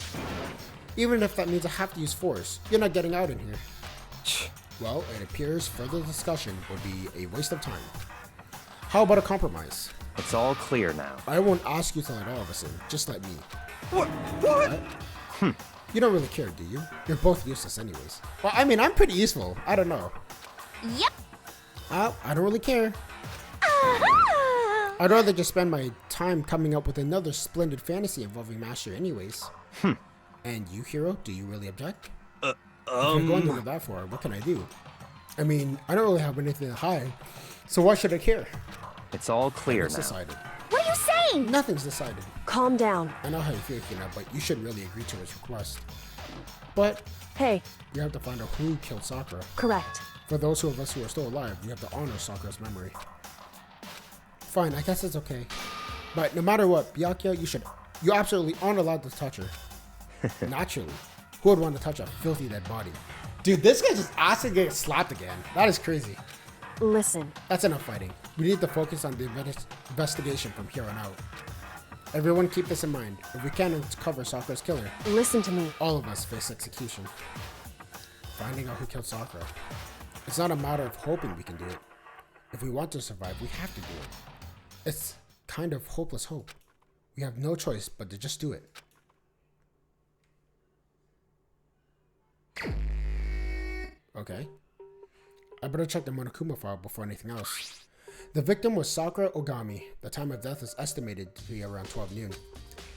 Even if that means I have to use force, you're not getting out in here. Well, it appears further discussion would be a waste of time. How about a compromise? It's all clear now. I won't ask you to let all of us in. Just let me. What? You don't really care, do you? You're both useless anyways. Well, I mean, I'm pretty useful. I don't know. Yep. I don't really care. Ah! I'd rather just spend my time coming up with another splendid fantasy involving Master anyways. And you, Hero, do you really object? If you're going to go that far, what can I do? I mean, I don't really have anything to hide, so why should I care? It's all clear It's now. decided. What are you saying? Nothing's decided. Calm down. I know how you feel, Hina, but you should really agree to his request. But Hey, you have to find out who killed Sakura. correct. For those of us who are still alive, we have to honor Sakura's memory. Fine, I guess it's okay. But no matter what, Byakuya, you absolutely aren't allowed to touch her. Naturally. Who would want to touch a filthy dead body? Dude, this guy just asked to get slapped again. That is crazy. Listen, That's enough fighting. We need to focus on the investigation from here on out. Everyone keep this in mind. If we can't uncover Sakura's killer, listen to me. all of us face execution. Finding out who killed Sakura. It's not a matter of hoping we can do it. If we want to survive, we have to do it. It's kind of hopeless hope. We have no choice but to just do it. Okay. I better check the Monokuma file before anything else. The victim was Sakura Ogami. The time of death is estimated to be around 12 noon.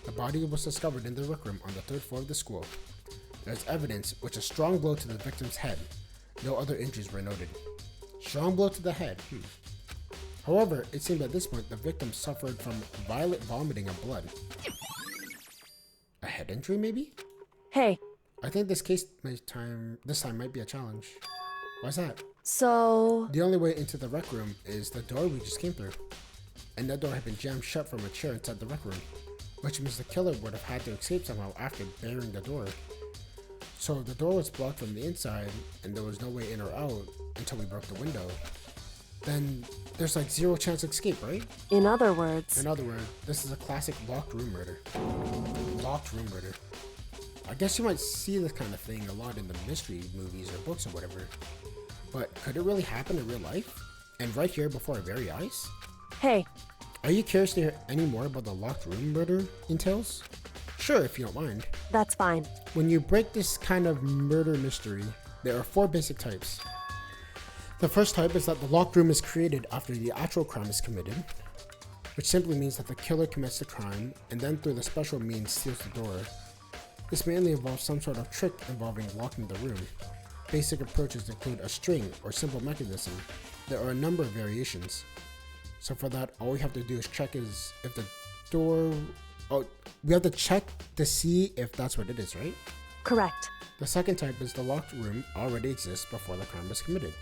The body was discovered in the rec room on the 3rd floor of the school. There's evidence which a strong blow to the victim's head. No other injuries were noted. Strong blow to the head. However, it seemed at this point the victim suffered from violent vomiting of blood. A head injury, maybe? Hey, I think this time might be a challenge. Why's that? so... The only way into the rec room is the door we just came through. And that door had been jammed shut from a chair inside the rec room. which means the killer would have had to escape somehow after barring the door. So the door was blocked from the inside, and there was no way in or out until we broke the window. Then there's like zero chance of escape, right? In other words, this is a classic locked room murder. Locked room murder. I guess you might see this kind of thing a lot in the mystery movies or books or whatever. But could it really happen in real life? And right here before our very eyes? hey, Are you curious to hear any more about the locked room murder entails? Sure, if you don't mind. that's fine. When you break this kind of murder mystery, there are 4 basic types. The first type is that the locked room is created after the actual crime is committed, which simply means that the killer commits the crime and then through the special means steals the door. This mainly involves some sort of trick involving locking the room. Basic approaches include a string or simple mechanism. There are a number of variations. So for that, all we have to do is check is if the door... Oh, we have to check to see if that's what it is, right? Correct. The second type is the locked room already exists before the crime was committed.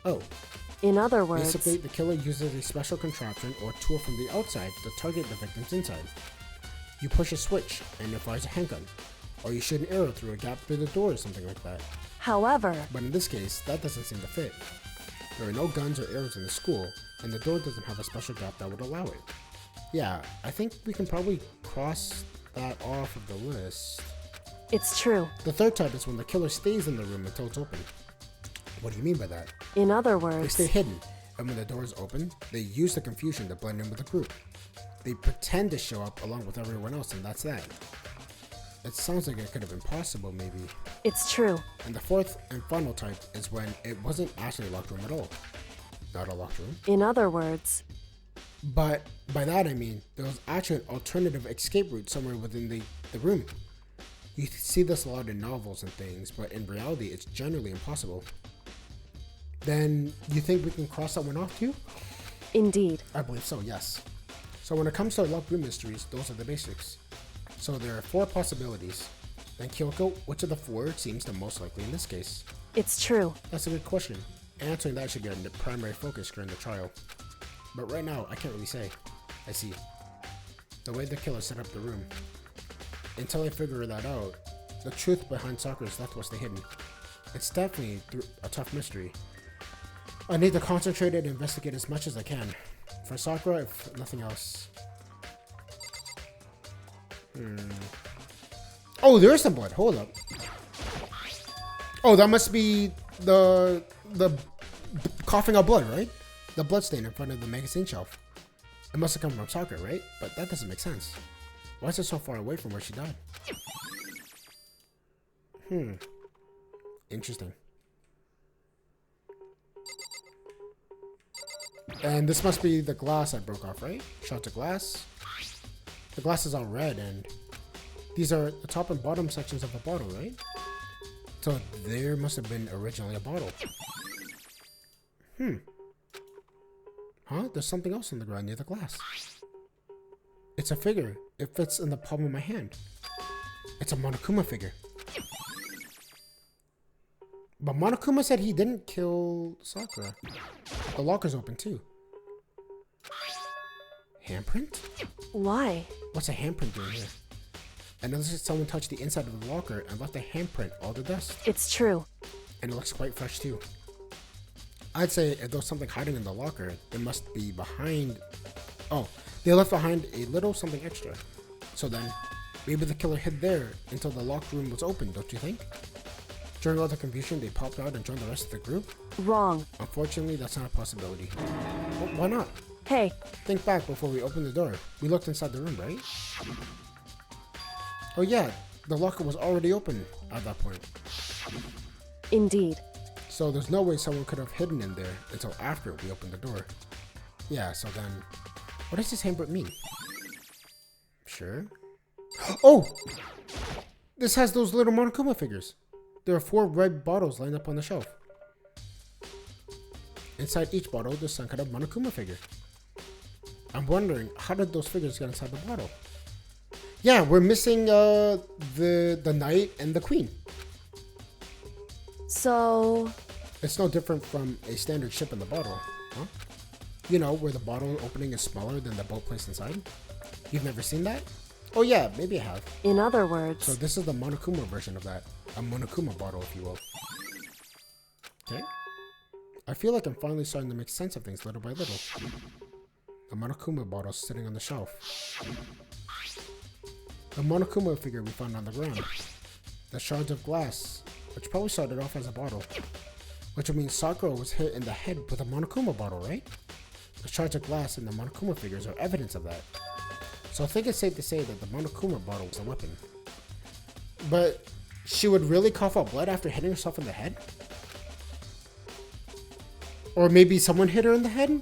Oh, In other words, basically the killer uses a special contraption or tool from the outside to target the victims inside. You push a switch and it fires a handgun, or you shoot an arrow through a gap through the door or something like that. however, But in this case, that doesn't seem to fit. There are no guns or arrows in the school, and the door doesn't have a special gap that would allow it. Yeah, I think we can probably cross that off of the list. it's true. The third type is when the killer stays in the room until it's open. What do you mean by that? In other They words, stay hidden, and when the door is open, they use the confusion to blend in with the group. They pretend to show up along with everyone else, and that's that. It sounds like it could have been possible, maybe. it's true. And the fourth and final type is when it wasn't actually a locked room at all. Not a locked room. In other words, But by that I mean, there was actually an alternative escape route somewhere within the room. You see this a lot in novels and things, but in reality, it's generally impossible. Then, you think we can cross that one off too? indeed. I believe so, yes. So when it comes to locked room mysteries, those are the basics. So there are 4 possibilities. Then Kyoko, which of the 4 seems the most likely in this case? It's true. That's a good question. Answering that should be the primary focus during the trial. But right now, I can't really say. I see. The way the killer set up the room. Until I figure that out, the truth behind Sakura's death was hidden. It's definitely a tough mystery. I need to concentrate and investigate as much as I can. For Sakura, if nothing else. Oh, there is some blood. Hold up. Oh, that must be the coughing out blood, right? The blood stain in front of the magazine shelf. It must have come from Sakura, right? But that doesn't make sense. Why is it so far away from where she died? Interesting. And this must be the glass I broke off, right? Shots of glass. The glass is all red, and these are the top and bottom sections of a bottle, right? So there must have been originally a bottle. Huh? There's something else on the ground near the glass. It's a figure. It fits in the palm of my hand. It's a Monokuma figure. But Monokuma said he didn't kill Sakura. The locker's open too. Handprint? Why? What's a handprint doing here? And unless someone touched the inside of the locker and left a handprint all the dust. It's true. And it looks quite fresh too. I'd say if there's something hiding in the locker, it must be behind... Oh, they left behind a little something extra. So then, maybe the killer hid there until the locked room was open, don't you think? During all the confusion, they popped out and joined the rest of the group? Wrong. Unfortunately, that's not a possibility. Well, why not? Hey, Think back before we opened the door. We looked inside the room, right? Oh yeah, the locker was already open at that point. indeed. So there's no way someone could have hidden in there until after we opened the door. Yeah, so then, what does this handprint mean? Sure. Oh! This has those little Monokuma figures. There are 4 red bottles lined up on the shelf. Inside each bottle, there's some kind of Monokuma figure. I'm wondering, how did those figures get inside the bottle? Yeah, we're missing the knight and the queen. So, It's no different from a standard ship in the bottle, huh? You know, where the bottle opening is smaller than the boat placed inside? You've never seen that? Oh yeah, maybe I have. In other So words, this is the Monokuma version of that. A Monokuma bottle, if you will. Okay. I feel like I'm finally starting to make sense of things little by little. The Monokuma bottle sitting on the shelf. The Monokuma figure we found on the ground. The shards of glass, which probably started off as a bottle. Which would mean Sakura was hit in the head with a Monokuma bottle, right? The shards of glass and the Monokuma figures are evidence of that. So I think it's safe to say that the Monokuma bottle was a weapon. But she would really cough out blood after hitting herself in the head? Or maybe someone hit her in the head?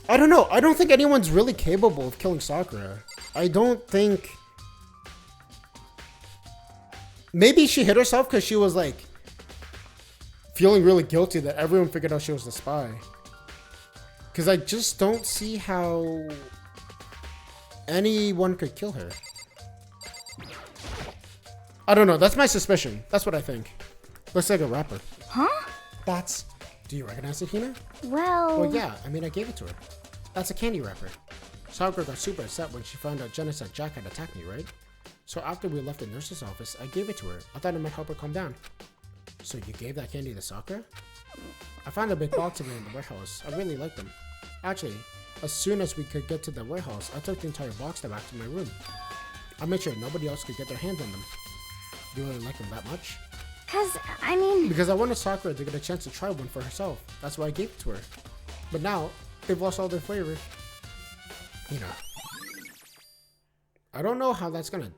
I don't know. I don't think anyone's really capable of killing Sakura. I don't think... Maybe she hit herself because she was like feeling really guilty that everyone figured out she was the spy. Because I just don't see how anyone could kill her. I don't know. That's my suspicion. That's what I think. Looks like a wrapper. Huh? That's... Do you recognize it, Hina? Well... Well, yeah. I mean, I gave it to her. That's a candy wrapper. Sakura got super upset when she found out Jenna said Jack had attacked me, right? So after we left the nurse's office, I gave it to her. I thought it might help her calm down. So you gave that candy to Sakura? I found a big box of it in the warehouse. I really liked them. Actually, as soon as we could get to the warehouse, I took the entire box back to my room. I made sure nobody else could get their hands on them. Do you really like them that much? I mean... Because I wanted Sakura to get a chance to try one for herself. That's why I gave it to her. But now, they've lost all their flavor. You know. I don't know how that's gonna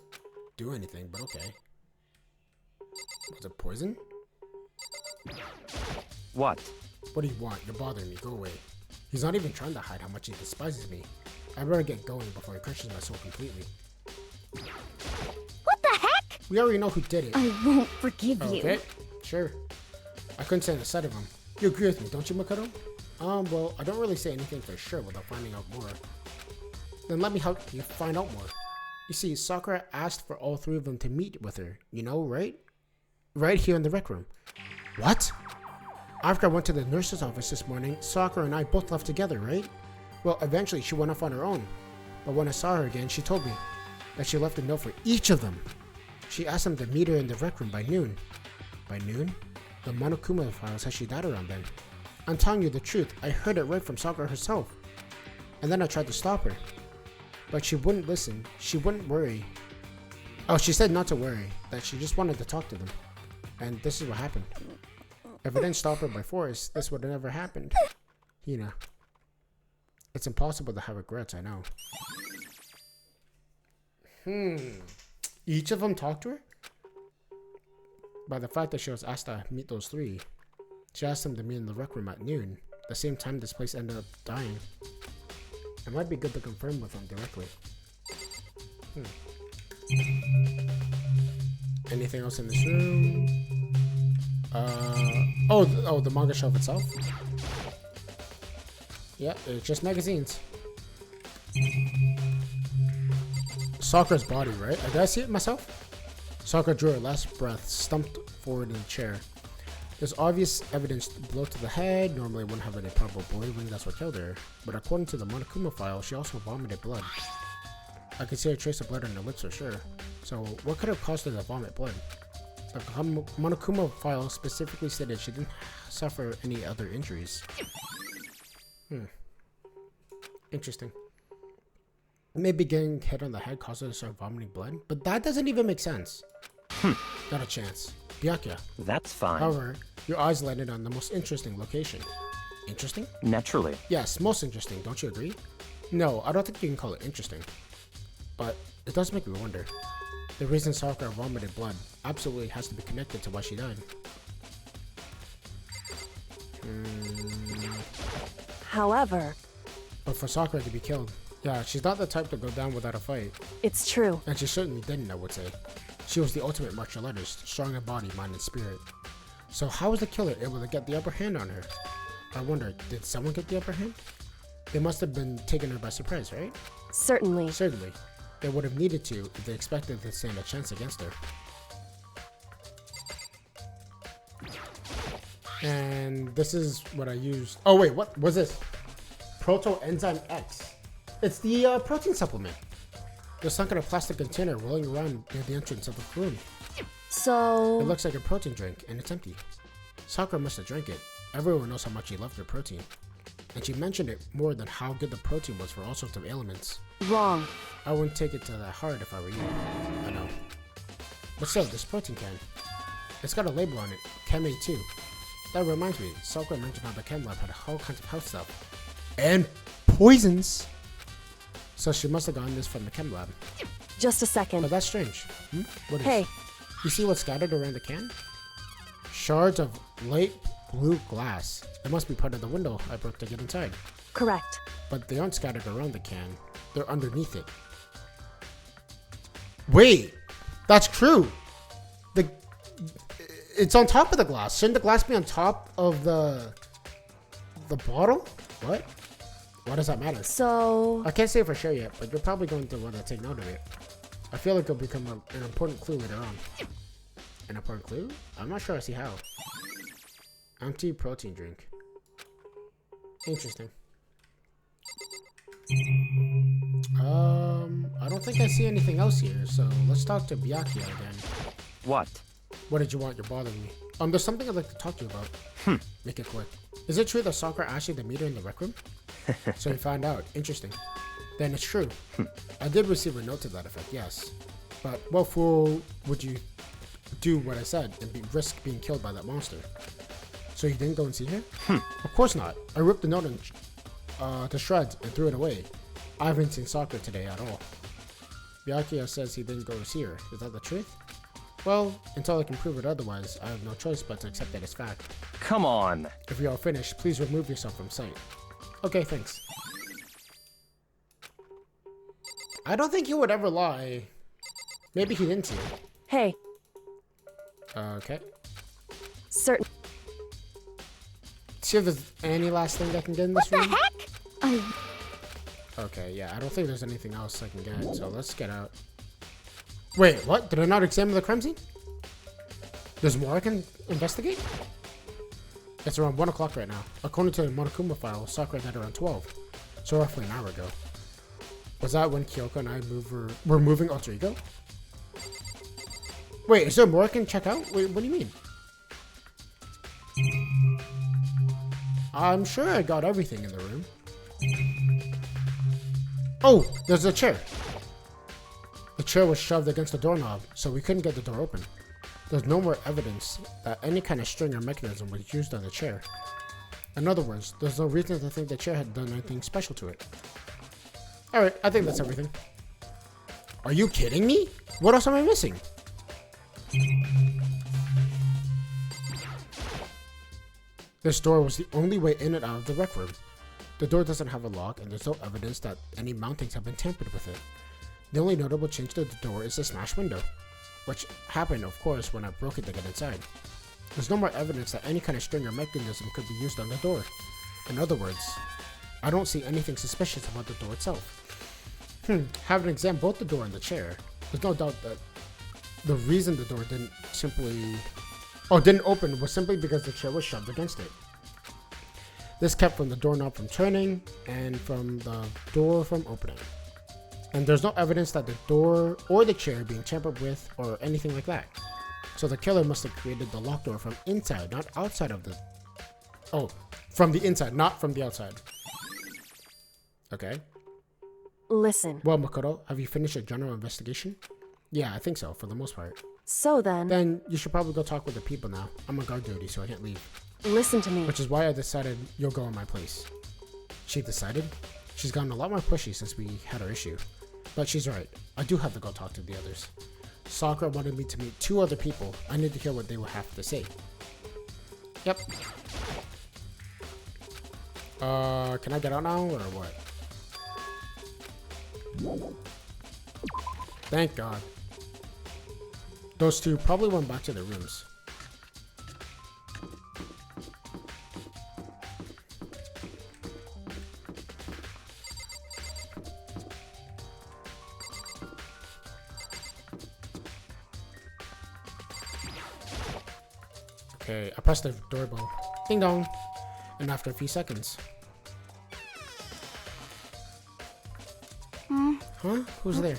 do anything, but okay. Was it poison? What? What do you want? You're bothering me. Go away. He's not even trying to hide how much he despises me. I better get going before he crushes my soul completely. What the heck? We already know who did it. I won't forgive you. Okay, sure. I couldn't stand the sight of him. You agree with me, don't you, Makoto? Well, I don't really say anything for sure without finding out more. Then let me help you find out more. You see, Sakura asked for all three of them to meet with her, you know, right? Right here in the rec room. What? After I went to the nurse's office this morning, Sakura and I both left together, right? Well, eventually she went off on her own. But when I saw her again, she told me that she left a note for each of them. She asked them to meet her in the rec room by noon. By noon? The Monokuma file says she died around then. I'm telling you the truth, I heard it right from Sakura herself. And then I tried to stop her. But she wouldn't listen. She wouldn't worry. Oh, she said not to worry. That she just wanted to talk to them. And this is what happened. If I didn't stop her by force, this would have never happened. Hina. It's impossible to have regrets, I know. Each of them talked to her? By the fact that she was asked to meet those three. She asked them to meet in the rec room at noon. The same time this place ended up dying. It might be good to confirm with them directly. Anything else in this room? Oh, the manga shelf itself? Yeah, it's just magazines. Sakura's body, right? Did I see it myself? Sakura drew her last breath, stumped forward in the chair. There's obvious evidence to blow to the head. Normally wouldn't have any probable bleeding, that's what killed her. But according to the Monokuma file, she also vomited blood. I could see a trace of blood on her lips for sure. So what could have caused her to vomit blood? The Monokuma file specifically stated she didn't suffer any other injuries. Interesting. Maybe getting hit on the head caused her to start vomiting blood, but that doesn't even make sense. Not a chance. Byakuya. That's fine. However, your eyes landed on the most interesting location. Interesting? Naturally. Yes, most interesting, don't you agree? No, I don't think you can call it interesting. But it does make me wonder. The reason Sakura vomited blood absolutely has to be connected to why she died. however, But for Sakura to be killed, yeah, she's not the type to go down without a fight. it's true. And she certainly didn't, I would say. She was the ultimate martial artist, strong in body, mind, and spirit. So how was the killer able to get the upper hand on her? I wonder, did someone get the upper hand? They must have been taking her by surprise, right? Certainly. Certainly. They would have needed to if they expected to stand a chance against her. And this is what I used. Oh wait, what was this? Proto Enzyme X. It's the protein supplement. They're sunk in a plastic container rolling around near the entrance of the room. So... It looks like a protein drink, and it's empty. Sakura must have drank it. Everyone knows how much she loved her protein. And she mentioned it more than how good the protein was for all sorts of ailments. Wrong. I wouldn't take it to that hard if I were you. I know. But still, this protein can. It's got a label on it. Chem 82. That reminds me, Sakura mentioned how the chem lab had all kinds of health stuff. And poisons! So she must have gotten this from the chem lab. Just a second. But that's strange. What is? Hey, You see what's scattered around the can? Shards of light blue glass. It must be part of the window I broke to get inside. correct. But they aren't scattered around the can. They're underneath it. Wait! That's true! It's on top of the glass. Shouldn't the glass be on top of the bottle? What? Why does that matter? So... I can't say for sure yet, but you're probably going to want to take note of it. I feel like it'll become an important clue later on. An important clue? I'm not sure I see how. Empty protein drink. Interesting. I don't think I see anything else here, so let's talk to Byakuya again. What? What did you want? You're bothering me. There's something I'd like to talk to you about. Make it quick. Is it true that Sakura asked you to meet her in the rec room? So you found out. Interesting. Then it's true. I did receive a note to that effect, yes. But what fool would you do what I said and risk being killed by that monster? So you didn't go and see her? Of course not. I ripped the note to shreds and threw it away. I haven't seen Sakura today at all. Byakuya says he didn't go to see her. Is that the truth? Well, until I can prove it otherwise, I have no choice but to accept that as fact. Come on. If you are finished, please remove yourself from sight. Okay, thanks. I don't think he would ever lie. Maybe he didn't see it. Hey, Okay. certain... See if there's any last thing I can get in this room? Heck? Okay, yeah, I don't think there's anything else I can get, so let's get out. Wait, what? Did I not examine the crime scene? There's more I can investigate? It's around 1 o'clock right now. According to the Monokuma file, Sakura died around 12, so roughly an hour ago. Was that when Kyoko and I were moving Alter Ego? Wait, is there more I can check out? Wait, what do you mean? I'm sure I got everything in the room. Oh, there's a chair. The chair was shoved against the doorknob, so we couldn't get the door open. There's no more evidence that any kind of string or mechanism was used on the chair. In other words, there's no reason to think the chair had done anything special to it. Alright, I think that's everything. Are you kidding me? What else am I missing? This door was the only way in and out of the rec room. The door doesn't have a lock, and there's no evidence that any mountings have been tampered with it. The only notable change to the door is the smashed window, which happened, of course, when I broke it to get inside. There's no more evidence that any kind of string or mechanism could be used on the door. In other words, I don't see anything suspicious about the door itself. Having examined both the door and the chair, there's no doubt that the reason the door didn't open was simply because the chair was shoved against it. This kept from the doorknob from turning and from the door from opening. And there's no evidence that the door or the chair being tampered with or anything like that. So the killer must have created the locked door from inside, not outside of the... Oh, from the inside, not from the outside. Okay. Listen. Well, Makoto, have you finished your general investigation? Yeah, I think so, for the most part. So then... Then you should probably go talk with the people now. I'm on guard duty, so I can't leave. Listen to me. Which is why I decided you'll go in my place. She decided? She's gotten a lot more pushy since we had our issue. But she's right. I do have to go talk to the others. Sakura wanted me to meet 2 other people. I need to hear what they will have to say. Yep. Can I get out now, or what? Thank God. Those 2 probably went back to their rooms. Okay, I pressed the doorbell. Ding dong. And after a few seconds. Huh? Who's there?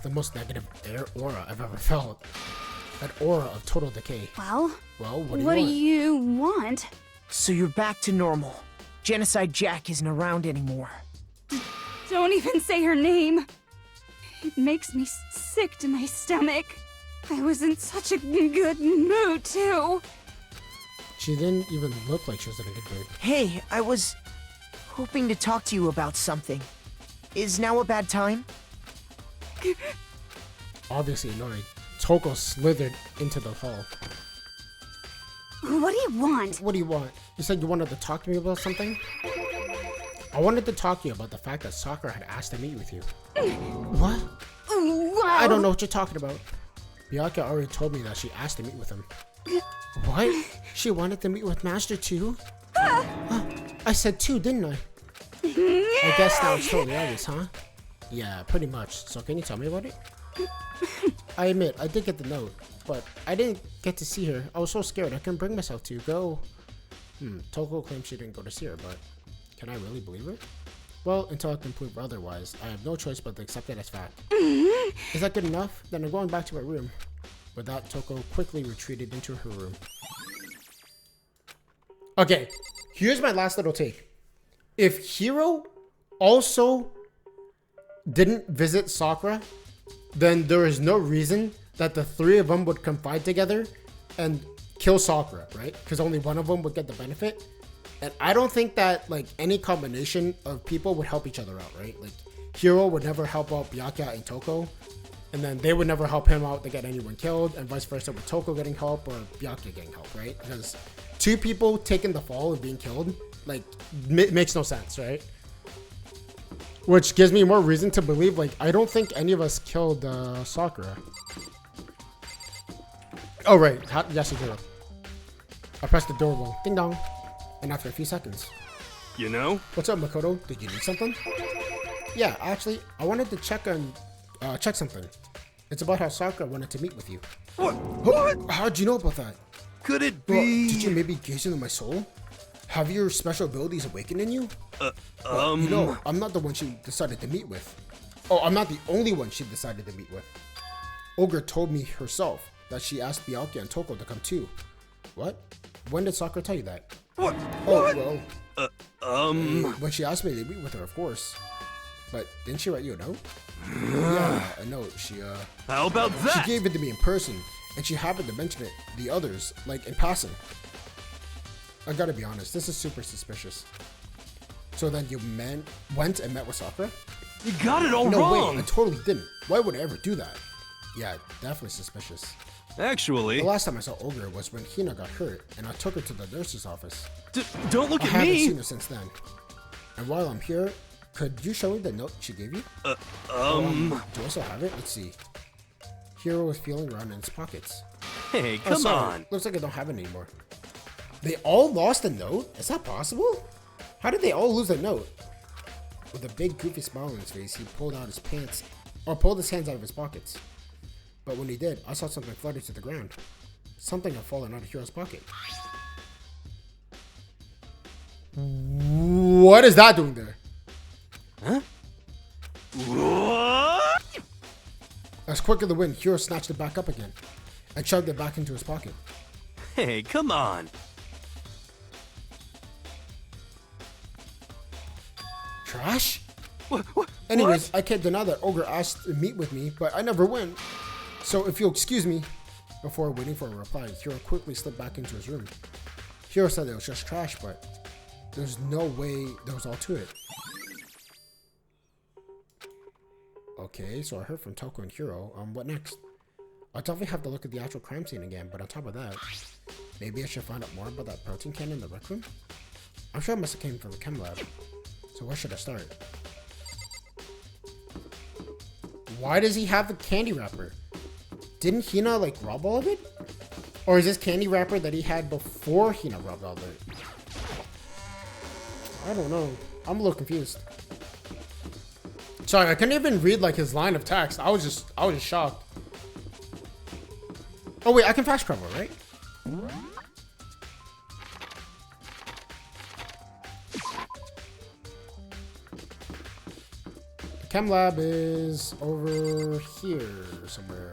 The most negative aura I've ever felt. An aura of total decay. Well, Well, what what do do you want? you want? So you're back to normal. Genocide Jack isn't around anymore. Don't even say her name. It makes me sick to my stomach. I was in such a good mood, too. She didn't even look like she was in a good mood. Hey, I was hoping to talk to you about something. Is now a bad time? Obviously annoyed. Toko slithered into the hall. What do you want? What do you want? You said you wanted to talk to me about something? I wanted to talk to you about the fact that Sakura had asked to meet with you. What? Wow. I don't know what you're talking about. Byakuya already told me that she asked to meet with him. What? She wanted to meet with Master too? I said two, didn't I? I guess now it's totally obvious, huh? Yeah, pretty much. So can you tell me about it? I admit, I did get the note, but I didn't get to see her. I was so scared I couldn't bring myself to go. Toko claims she didn't go to see her, but can I really believe her? Well, until I can prove otherwise, I have no choice but to accept it as fact. Is that good enough? Then I'm going back to my room. With that, Toko quickly retreated into her room. Okay, here's my last little take. If Hiro also didn't visit Sakura, then there is no reason that the three of them would confide together and kill Sakura, right? Because only one of them would get the benefit. And I don't think that like any combination of people would help each other out, right? Like Hiro would never help out Byakuya and Toko, and then they would never help him out to get anyone killed, and vice versa with Toko getting help or Byakuya getting help, right? Because two people taking the fall and being killed, like, makes no sense, right? Which gives me more reason to believe, like, I don't think any of us killed Sakura. Oh, right. Yes, you do. I pressed the doorbell. Ding dong. And after a few seconds. You know? What's up, Makoto? Did you need something? Yeah, actually, I wanted to check something. It's about how Sakura wanted to meet with you. What? How'd you know about that? Could it Well, be? did you maybe gaze into my soul? Have your special abilities awakened in you? Well, you know, I'm not the one she decided to meet with. Oh, I'm not the only one she decided to meet with. Ogre told me herself that she asked Byakuya and Toko to come too. What? When did Sakura tell you that? What? Oh, well, What? when she asked me to meet with her, of course. But didn't she write you a note? Yeah, a note. She How about She that? gave it to me in person, and she happened to mention it the others, like in passing. I gotta be honest, this is super suspicious. So then you went and met with Sakura? You got it all No wrong. way, I totally didn't. Why would I ever do that? Yeah, definitely suspicious. Actually, The last time I saw Ogre was when Hina got hurt, and I took her to the nurse's office. don't look I at haven't me. seen her since then. And while I'm here, could you show me the note she gave you? Do I still have it? Let's see. Hiro was feeling around in his pockets. Hey, Oh, come sorry. on. Looks like I don't have it anymore. They all lost a note? Is that possible? How did they all lose a note? With a big goofy smile on his face, he pulled out his pants, or pulled his hands out of his pockets. But when he did, I saw something flutter to the ground. Something had fallen out of Hiro's pocket. What is that doing there? Huh? What? As quick as the wind, Hiro snatched it back up again and shoved it back into his pocket. Hey, come on. Trash? What? Anyways, I can't deny that Ogre asked to meet with me, but I never went. So if you'll excuse me. Before waiting for a reply, Hiro quickly slipped back into his room. Hiro said it was just trash, but there's no way there was all to it. Okay, so I heard from Toko and Hiro. What next? I'll definitely have to look at the actual crime scene again, but on top of that, maybe I should find out more about that protein can in the rec room? I'm sure it must have came from the chem lab. So where should I start? Why does he have the candy wrapper? Didn't Hina like rob all of it? Or is this candy wrapper that he had before Hina robbed all of it? I don't know. I'm a little confused. Sorry, I couldn't even read like his line of text. I was just shocked. Oh wait, I can fast travel, right? The Chem lab is over here somewhere.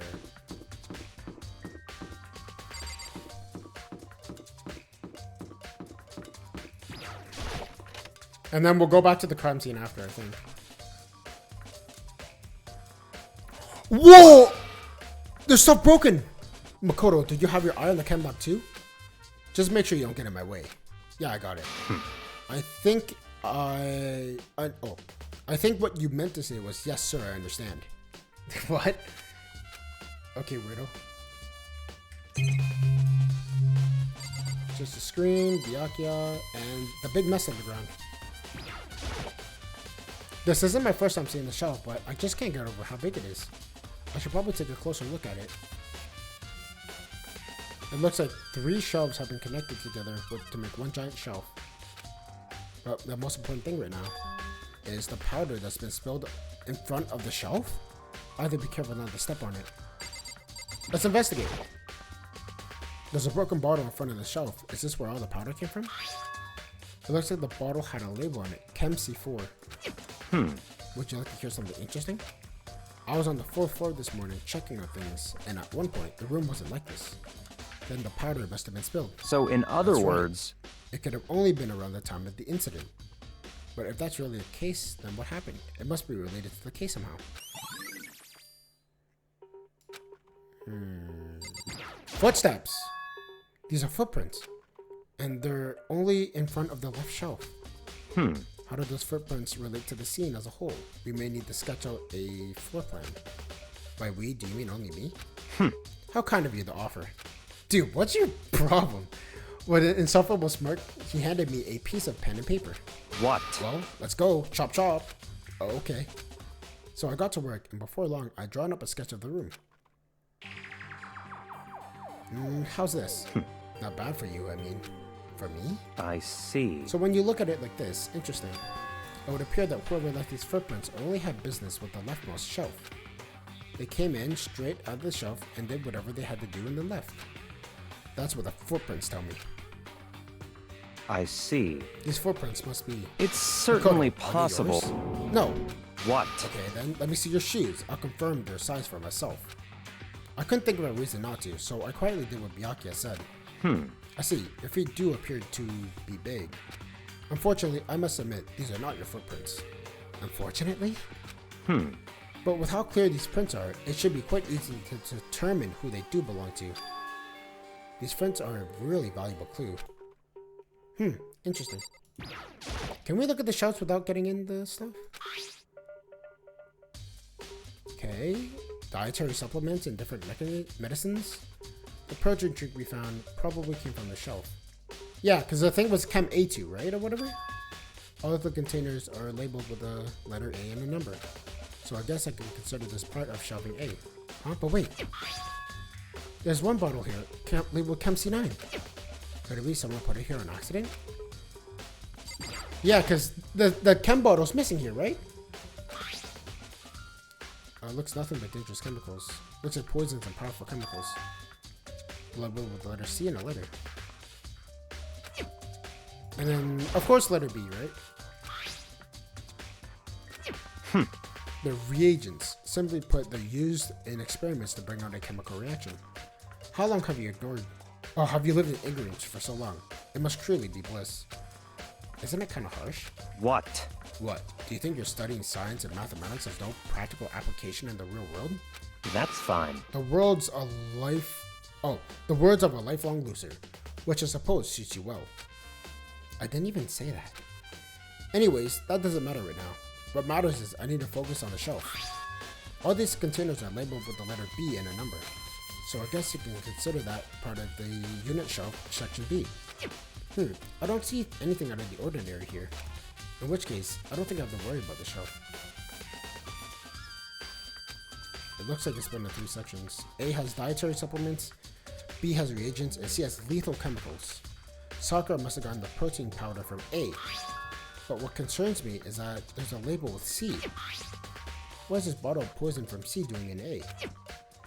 And then we'll go back to the crime scene after, I think. Whoa! There's stuff broken! Makoto, did you have your eye on the chem lab too? Just make sure you don't get in my way. Yeah, I got it. I think I think what you meant to say was, yes, sir, I understand. What? Okay, weirdo. Just a screen, Byakuya, and the big mess on the ground. This isn't my first time seeing the shelf, but I just can't get over how big it is. I should probably take a closer look at it. It looks like 3 shelves have been connected together to make one giant shelf. But the most important thing right now is the powder that's been spilled in front of the shelf. Either be careful not to step on it. Let's investigate. There's a broken bottle in front of the shelf. Is this where all the powder came from? It looks like the bottle had a label on it, Chem C4. Would you like to hear something interesting? I was on the 4th floor this morning checking on things, and at one point the room wasn't like this. Then the powder must have been spilled. So in other That's right. words, It could have only been around the time of the incident. But if that's really the case, then what happened? It must be related to the case somehow. Footsteps! These are footprints. And they're only in front of the left shelf. How do those footprints relate to the scene as a whole? We may need to sketch out a floor plan. By we, do you mean only me? How kind of you to offer. Dude, what's your problem? With an insufferable smirk, he handed me a piece of pen and paper. what? Well, let's go. Chop chop. Oh, okay. So I got to work, and before long, I'd drawn up a sketch of the room. How's this? Not bad for you, I mean. For me? I see. So when you look at it like this, interesting. It would appear that whoever left these footprints only had business with the leftmost shelf. They came in straight out of the shelf and did whatever they had to do and then left. That's what the footprints tell me. I see. These footprints must be... It's certainly Makoto, are they possible. yours? No. What? Okay, then let me see your shoes. I'll confirm their size for myself. I couldn't think of a reason not to, so I quietly did what Byakuya said. I see. Your feet do appear to be big. Unfortunately, I must admit, these are not your footprints. Unfortunately? But with how clear these prints are, it should be quite easy to determine who they do belong to. These prints are a really valuable clue. Interesting. Can we look at the shelves without getting in the stuff? Okay. Dietary supplements and different medicines. The protein drink we found probably came from the shelf. Yeah, because the thing was Chem A2, right? Or whatever? All of the containers are labeled with the letter A and a number. So I guess I can consider this part of shelving A. Huh? But wait. There's one bottle here, labeled Chem C9. Could it be someone put it here on accident? Yeah, because the chem bottle's missing here, right? Looks nothing but dangerous chemicals. Looks like poisons and powerful chemicals. Blood with the letter C and a letter. And then, of course, letter B, right? They're reagents. Simply put, they're used in experiments to bring out a chemical reaction. How long have you ignored? Oh, have you lived in ignorance for so long? It must truly be bliss. Isn't it kind of harsh? What? What? Do you think you're studying science and mathematics has no practical application in the real world? That's fine. The words of a lifelong loser, which I suppose suits you well. I didn't even say that. Anyways, that doesn't matter right now. What matters is I need to focus on the shelf. All these containers are labeled with the letter B and a number. So I guess you can consider that part of the unit shelf, section B. I don't see anything out of the ordinary here. In which case, I don't think I have to worry about the shelf. It looks like it's split into 3 sections. A has dietary supplements, B has reagents, and C has lethal chemicals. Sakura must have gotten the protein powder from A. But what concerns me is that there's a label with C. What is this bottle of poison from C doing in A?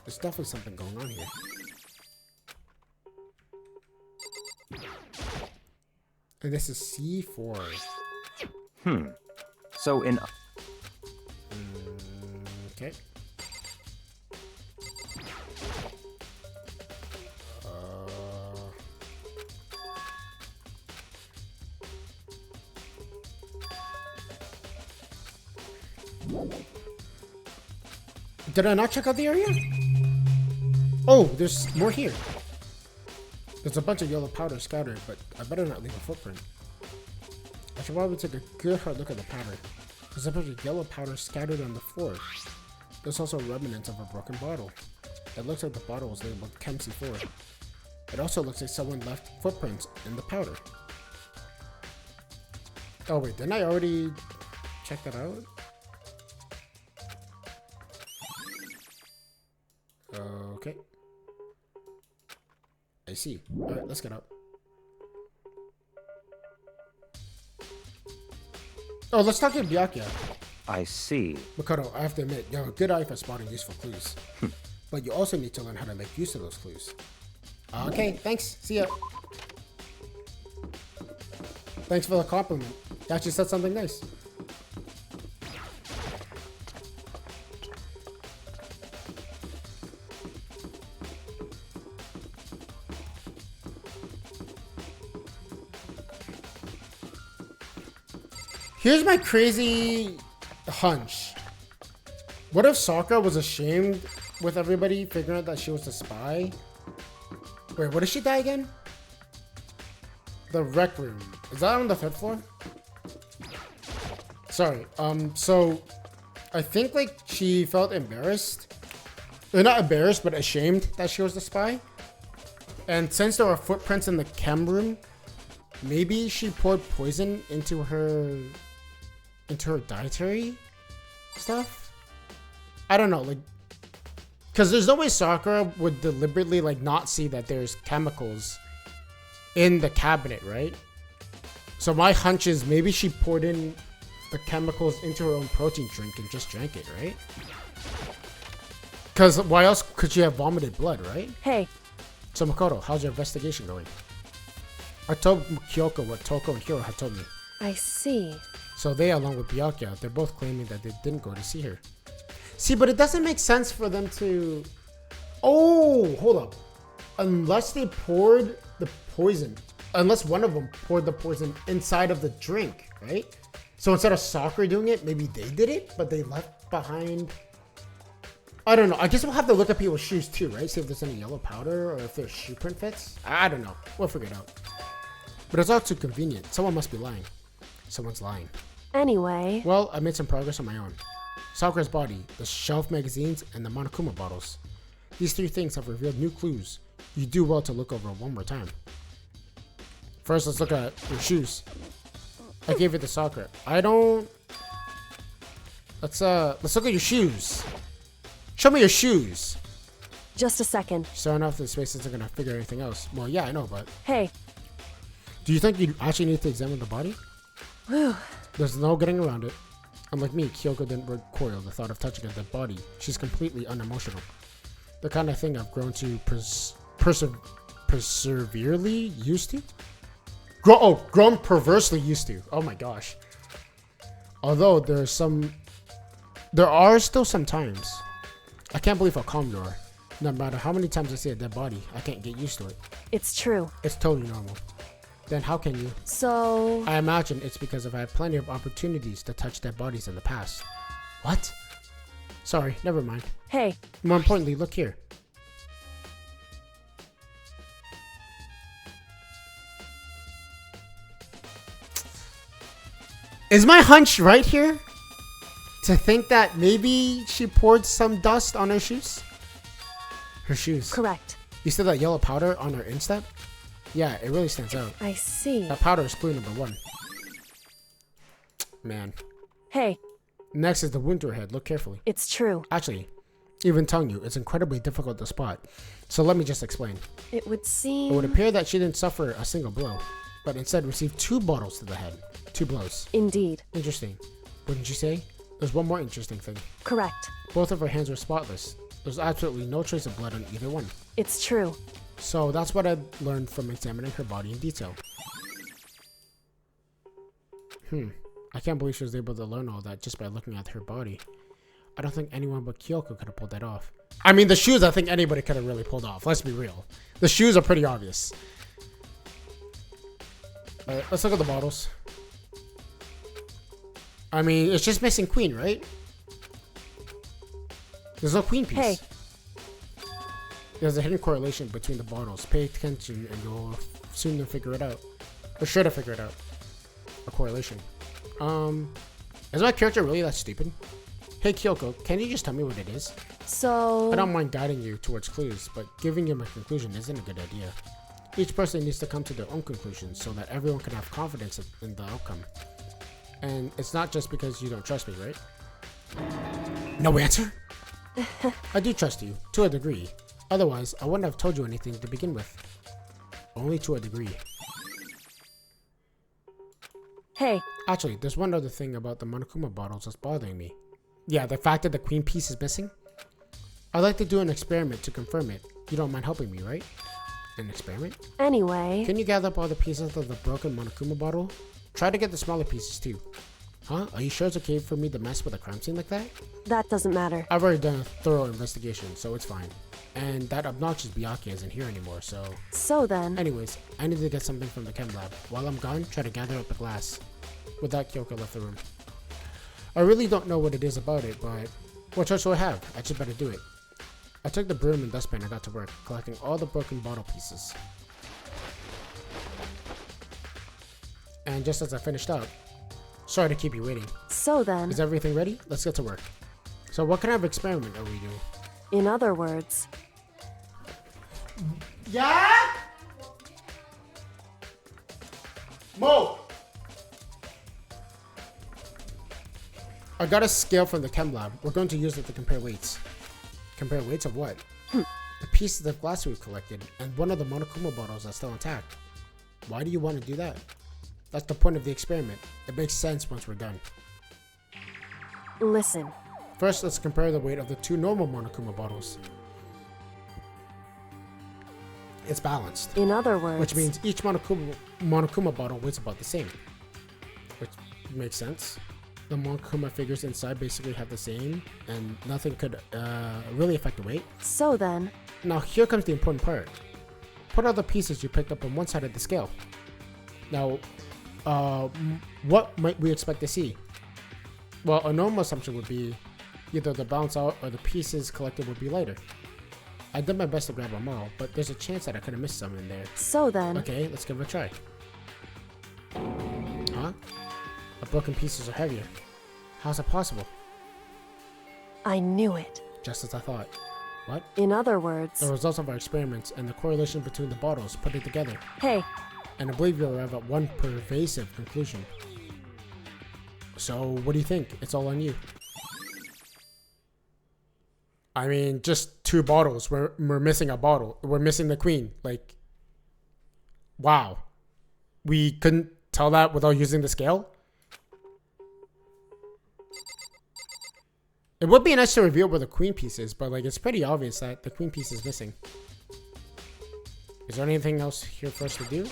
There's definitely something going on here. And this is C4. So in... Okay. Did I not check out the area? Oh, there's more here. There's a bunch of yellow powder scattered, but I better not leave a footprint. I should probably take a good hard look at the powder. There's a bunch of yellow powder scattered on the floor. There's also remnants of a broken bottle. It looks like the bottle was labeled Chem C4. It also looks like someone left footprints in the powder. Oh wait, didn't I already check that out? Okay. I see. Alright, let's get up. Oh, let's talk to Byakuya. I see. Makoto, I have to admit, you have a good eye for spotting useful clues. But you also need to learn how to make use of those clues. Okay, thanks. See ya. Thanks for the compliment. You actually said something nice. Here's my crazy hunch. What if Sakura was ashamed with everybody figuring out that she was the spy? Wait, what did she die again? The rec room. Is that on the 3rd floor? Sorry. So I think like she felt embarrassed. Not embarrassed, but ashamed that she was the spy. And since there were footprints in the chem room, maybe she poured poison into her dietary stuff. I don't know, like, because there's no way Sakura would deliberately like not see that there's chemicals in the cabinet, right? So my hunch is maybe she poured in the chemicals into her own protein drink and just drank it, right? Because why else could she have vomited blood, right? Hey, So Makoto, how's your investigation going? I told Kyoko what Toko and Hiro had told me. I see. So they, along with Byakuya, they're both claiming that they didn't go to see her. See, but it doesn't make sense for them to... Oh, hold up. Unless they poured the poison. Unless one of them poured the poison inside of the drink, right? So instead of Sakura doing it, maybe they did it, but they left behind... I don't know. I guess we'll have to look at people's shoes too, right? See if there's any yellow powder or if their shoe print fits. I don't know. We'll figure it out. But it's all too convenient. Someone must be lying. Someone's lying. Anyway, Well, I made some progress on my own. Sakura's body, the shelf magazines, and the Monokuma bottles. These 3 things have revealed new clues. You do well to look over one more time. First, let's look at your shoes. I gave it to Sakura. I don't... Let's look at your shoes. Show me your shoes. just a second. Starting off the space isn't gonna figure anything else. Well, yeah, I know, but... Hey, Do you think you actually need to examine the body? whew. There's no getting around it. Unlike me, Kyoko didn't recoil the thought of touching a dead body. She's completely unemotional. The kind of thing I've grown to perseverely used to? Grown perversely used to. Oh my gosh. Although there are still some times. I can't believe how calm you are. No matter how many times I see a dead body, I can't get used to it. It's true. It's totally normal. Then how can you? So, I imagine it's because I've had plenty of opportunities to touch dead bodies in the past. What? Sorry, never mind. hey, More importantly, look here. Is my hunch right here? To think that maybe she poured some dust on her shoes? Her shoes. correct. You see that yellow powder on her instep? Yeah, it really stands out. I see. That powder is clue number 1. Man. Hey, Next is the wound to her head. Look carefully. it's true. Actually, even telling you, it's incredibly difficult to spot. So let me just explain. It would seem... It would appear that she didn't suffer a single blow, but instead received 2 bottles to the head. 2 blows. Indeed. Interesting. Wouldn't you say? There's one more interesting thing. Correct. Both of her hands were spotless. There's absolutely no trace of blood on either one. It's true. So that's what I learned from examining her body in detail. I can't believe she was able to learn all that just by looking at her body. I don't think anyone but Kyoko could have pulled that off. I mean, the shoes I think anybody could have really pulled off. Let's be real. The shoes are pretty obvious. Alright, let's look at the bottles. I mean, it's just missing queen, right? There's no queen piece. Hey. There's a hidden correlation between the bottles. Pay attention and you'll soon figure it out. Or sure to figure it out. A correlation. Is my character really that stupid? Hey Kyoko, can you just tell me what it is? So... I don't mind guiding you towards clues, but giving you my conclusion isn't a good idea. Each person needs to come to their own conclusions so that everyone can have confidence in the outcome. And it's not just because you don't trust me, right? No answer? I do trust you, to a degree. Otherwise, I wouldn't have told you anything to begin with. Only to a degree. Hey. Actually, there's one other thing about the Monokuma bottles that's bothering me. Yeah, the fact that the queen piece is missing. I'd like to do an experiment to confirm it. You don't mind helping me, right? An experiment? Anyway... Can you gather up all the pieces of the broken Monokuma bottle? Try to get the smaller pieces too. Huh? Are you sure it's okay for me to mess with a crime scene like that? That doesn't matter. I've already done a thorough investigation, so it's fine. And that obnoxious Byakuya isn't here anymore, so... So then... Anyways, I need to get something from the chem lab. While I'm gone, try to gather up the glass. With that, Kyoko left the room. I really don't know what it is about it, but... What choice do I have? I just better do it. I took the broom and dustpan and got to work, collecting all the broken bottle pieces. And just as I finished up... Sorry to keep you waiting. So then... Is everything ready? Let's get to work. So what kind of experiment are we doing? In other words... Yeah? Mo! I got a scale from the chem lab. We're going to use it to compare weights. Compare weights of what? The pieces of glass we've collected, and one of the Monokuma bottles are still intact. Why do you want to do that? That's the point of the experiment. It makes sense once we're done. Listen. First, let's compare the weight of the two normal Monokuma bottles. It's balanced. In other words... Which means each Monokuma bottle weighs about the same. Which makes sense. The Monokuma figures inside basically have the same, and nothing could really affect the weight. So then... Now here comes the important part. Put all the pieces you picked up on one side of the scale. Now, what might we expect to see? Well, a normal assumption would be either the balance out or the pieces collected would be lighter. I did my best to grab them all, but there's a chance that I could have missed some in there. So then... Okay, let's give it a try. Huh? The broken pieces are heavier. How's it possible? I knew it. Just as I thought. What? In other words... The results of our experiments and the correlation between the bottles put it together. Hey. And I believe you'll arrive at one pervasive conclusion. So, what do you think? It's all on you. I mean, just two bottles. We're missing a bottle. We're missing the queen. Like, wow. We couldn't tell that without using the scale? It would be nice to reveal where the queen piece is, but like it's pretty obvious that the queen piece is missing. Is there anything else here for us to do?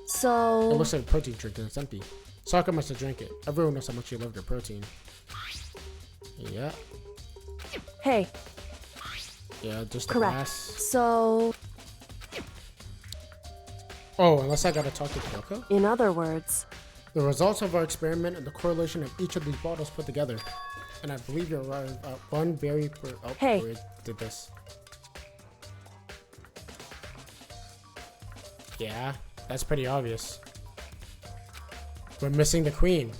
So... It looks like a protein drink and it's empty. Sokka must have drank it. Everyone knows how much you love your protein. Yeah. Hey. Yeah, just the Correct. glass. So... Oh, unless I gotta talk to Kyoko? In other words... The results of our experiment and the correlation of each of these bottles put together. And I believe you're right at one very... Oh, hey. We did this. Yeah, that's pretty obvious. We're missing the queen.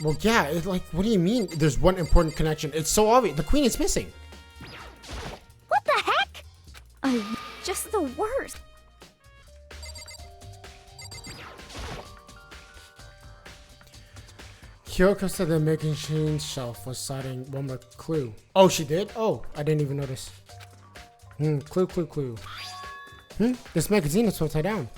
Well, yeah, it's like, what do you mean there's one important connection? It's so obvious. The queen is missing. What the heck? I'm just the worst. Kyoko said the magazine shelf was citing one more clue. Oh, she did? Oh, I didn't even notice. Clue. This magazine is upside down.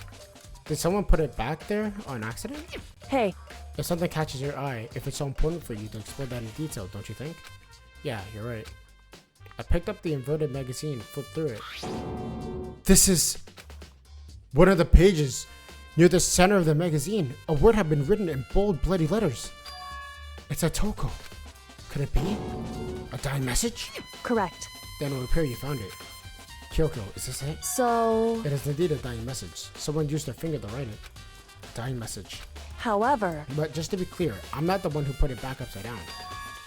Did someone put it back there on accident? Hey. If something catches your eye, if it's so important for you to explore that in detail, don't you think? Yeah, you're right. I picked up the inverted magazine, flipped through it. This is one of the pages. Near the center of the magazine, a word had been written in bold, bloody letters. It's a Toko. Could it be? A dying message? Correct. Then it would appear you found it. Kyoko, is this it? So, It is indeed a dying message. Someone used their finger to write it. Dying message. however, But just to be clear, I'm not the one who put it back upside down.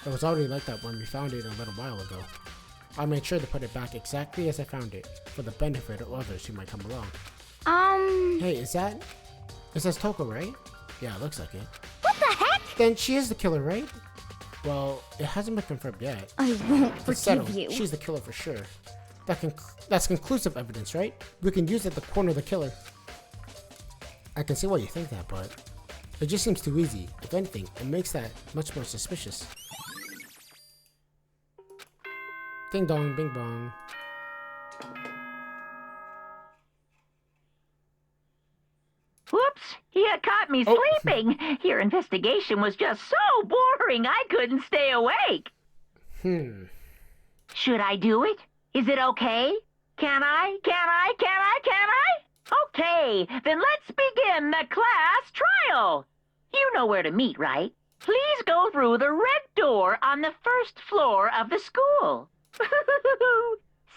It was already like that when we found it a little while ago. I made sure to put it back exactly as I found it, for the benefit of others who might come along. Hey, is that... It says Toko, right? Yeah, it looks like it. What the heck? Then she is the killer, right? Well, it hasn't been confirmed yet. I won't It's forgive settled. you. She's the killer for sure. That's conclusive evidence, right? We can use it to corner the killer. I can see why you think that, but it just seems too easy. If anything, it makes that much more suspicious. Ding dong, bing bong. Whoops, you caught me Oh. sleeping. Your investigation was just so boring I couldn't stay awake. Should I do it? Is it okay? Can I? Okay, then let's begin the class trial. You know where to meet, right? Please go through the red door on the first floor of the school.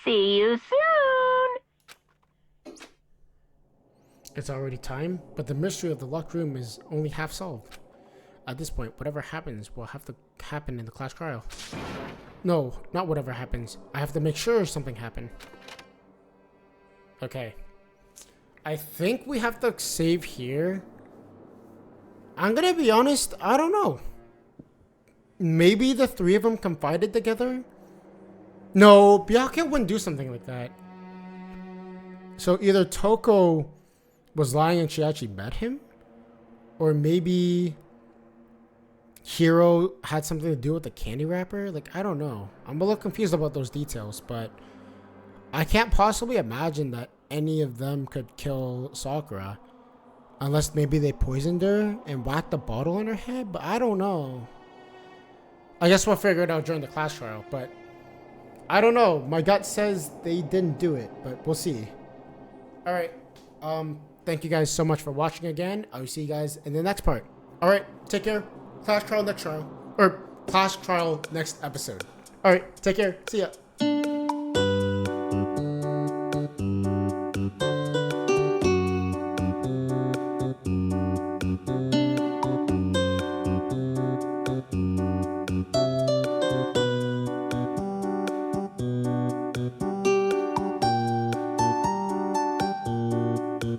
See you soon. It's already time, but the mystery of the locked room is only half solved. At this point, whatever happens will have to happen in the class trial. No, not whatever happens. I have to make sure something happened. Okay. I think we have to save here. I'm gonna be honest, I don't know. Maybe the three of them confided together? No, Byakuya wouldn't do something like that. So either Toko was lying and she actually met him? Or maybe Hiro had something to do with the candy wrapper? Like, I don't know. I'm a little confused about those details, but I can't possibly imagine that any of them could kill Sakura. Unless maybe they poisoned her and whacked the bottle in her head, but I don't know. I guess we'll figure it out during the class trial, but I don't know. My gut says they didn't do it, but we'll see. Alright, thank you guys so much for watching again. I will see you guys in the next part. Alright, take care. Class trial next trial. Or class trial next episode. Alright, take care. See ya.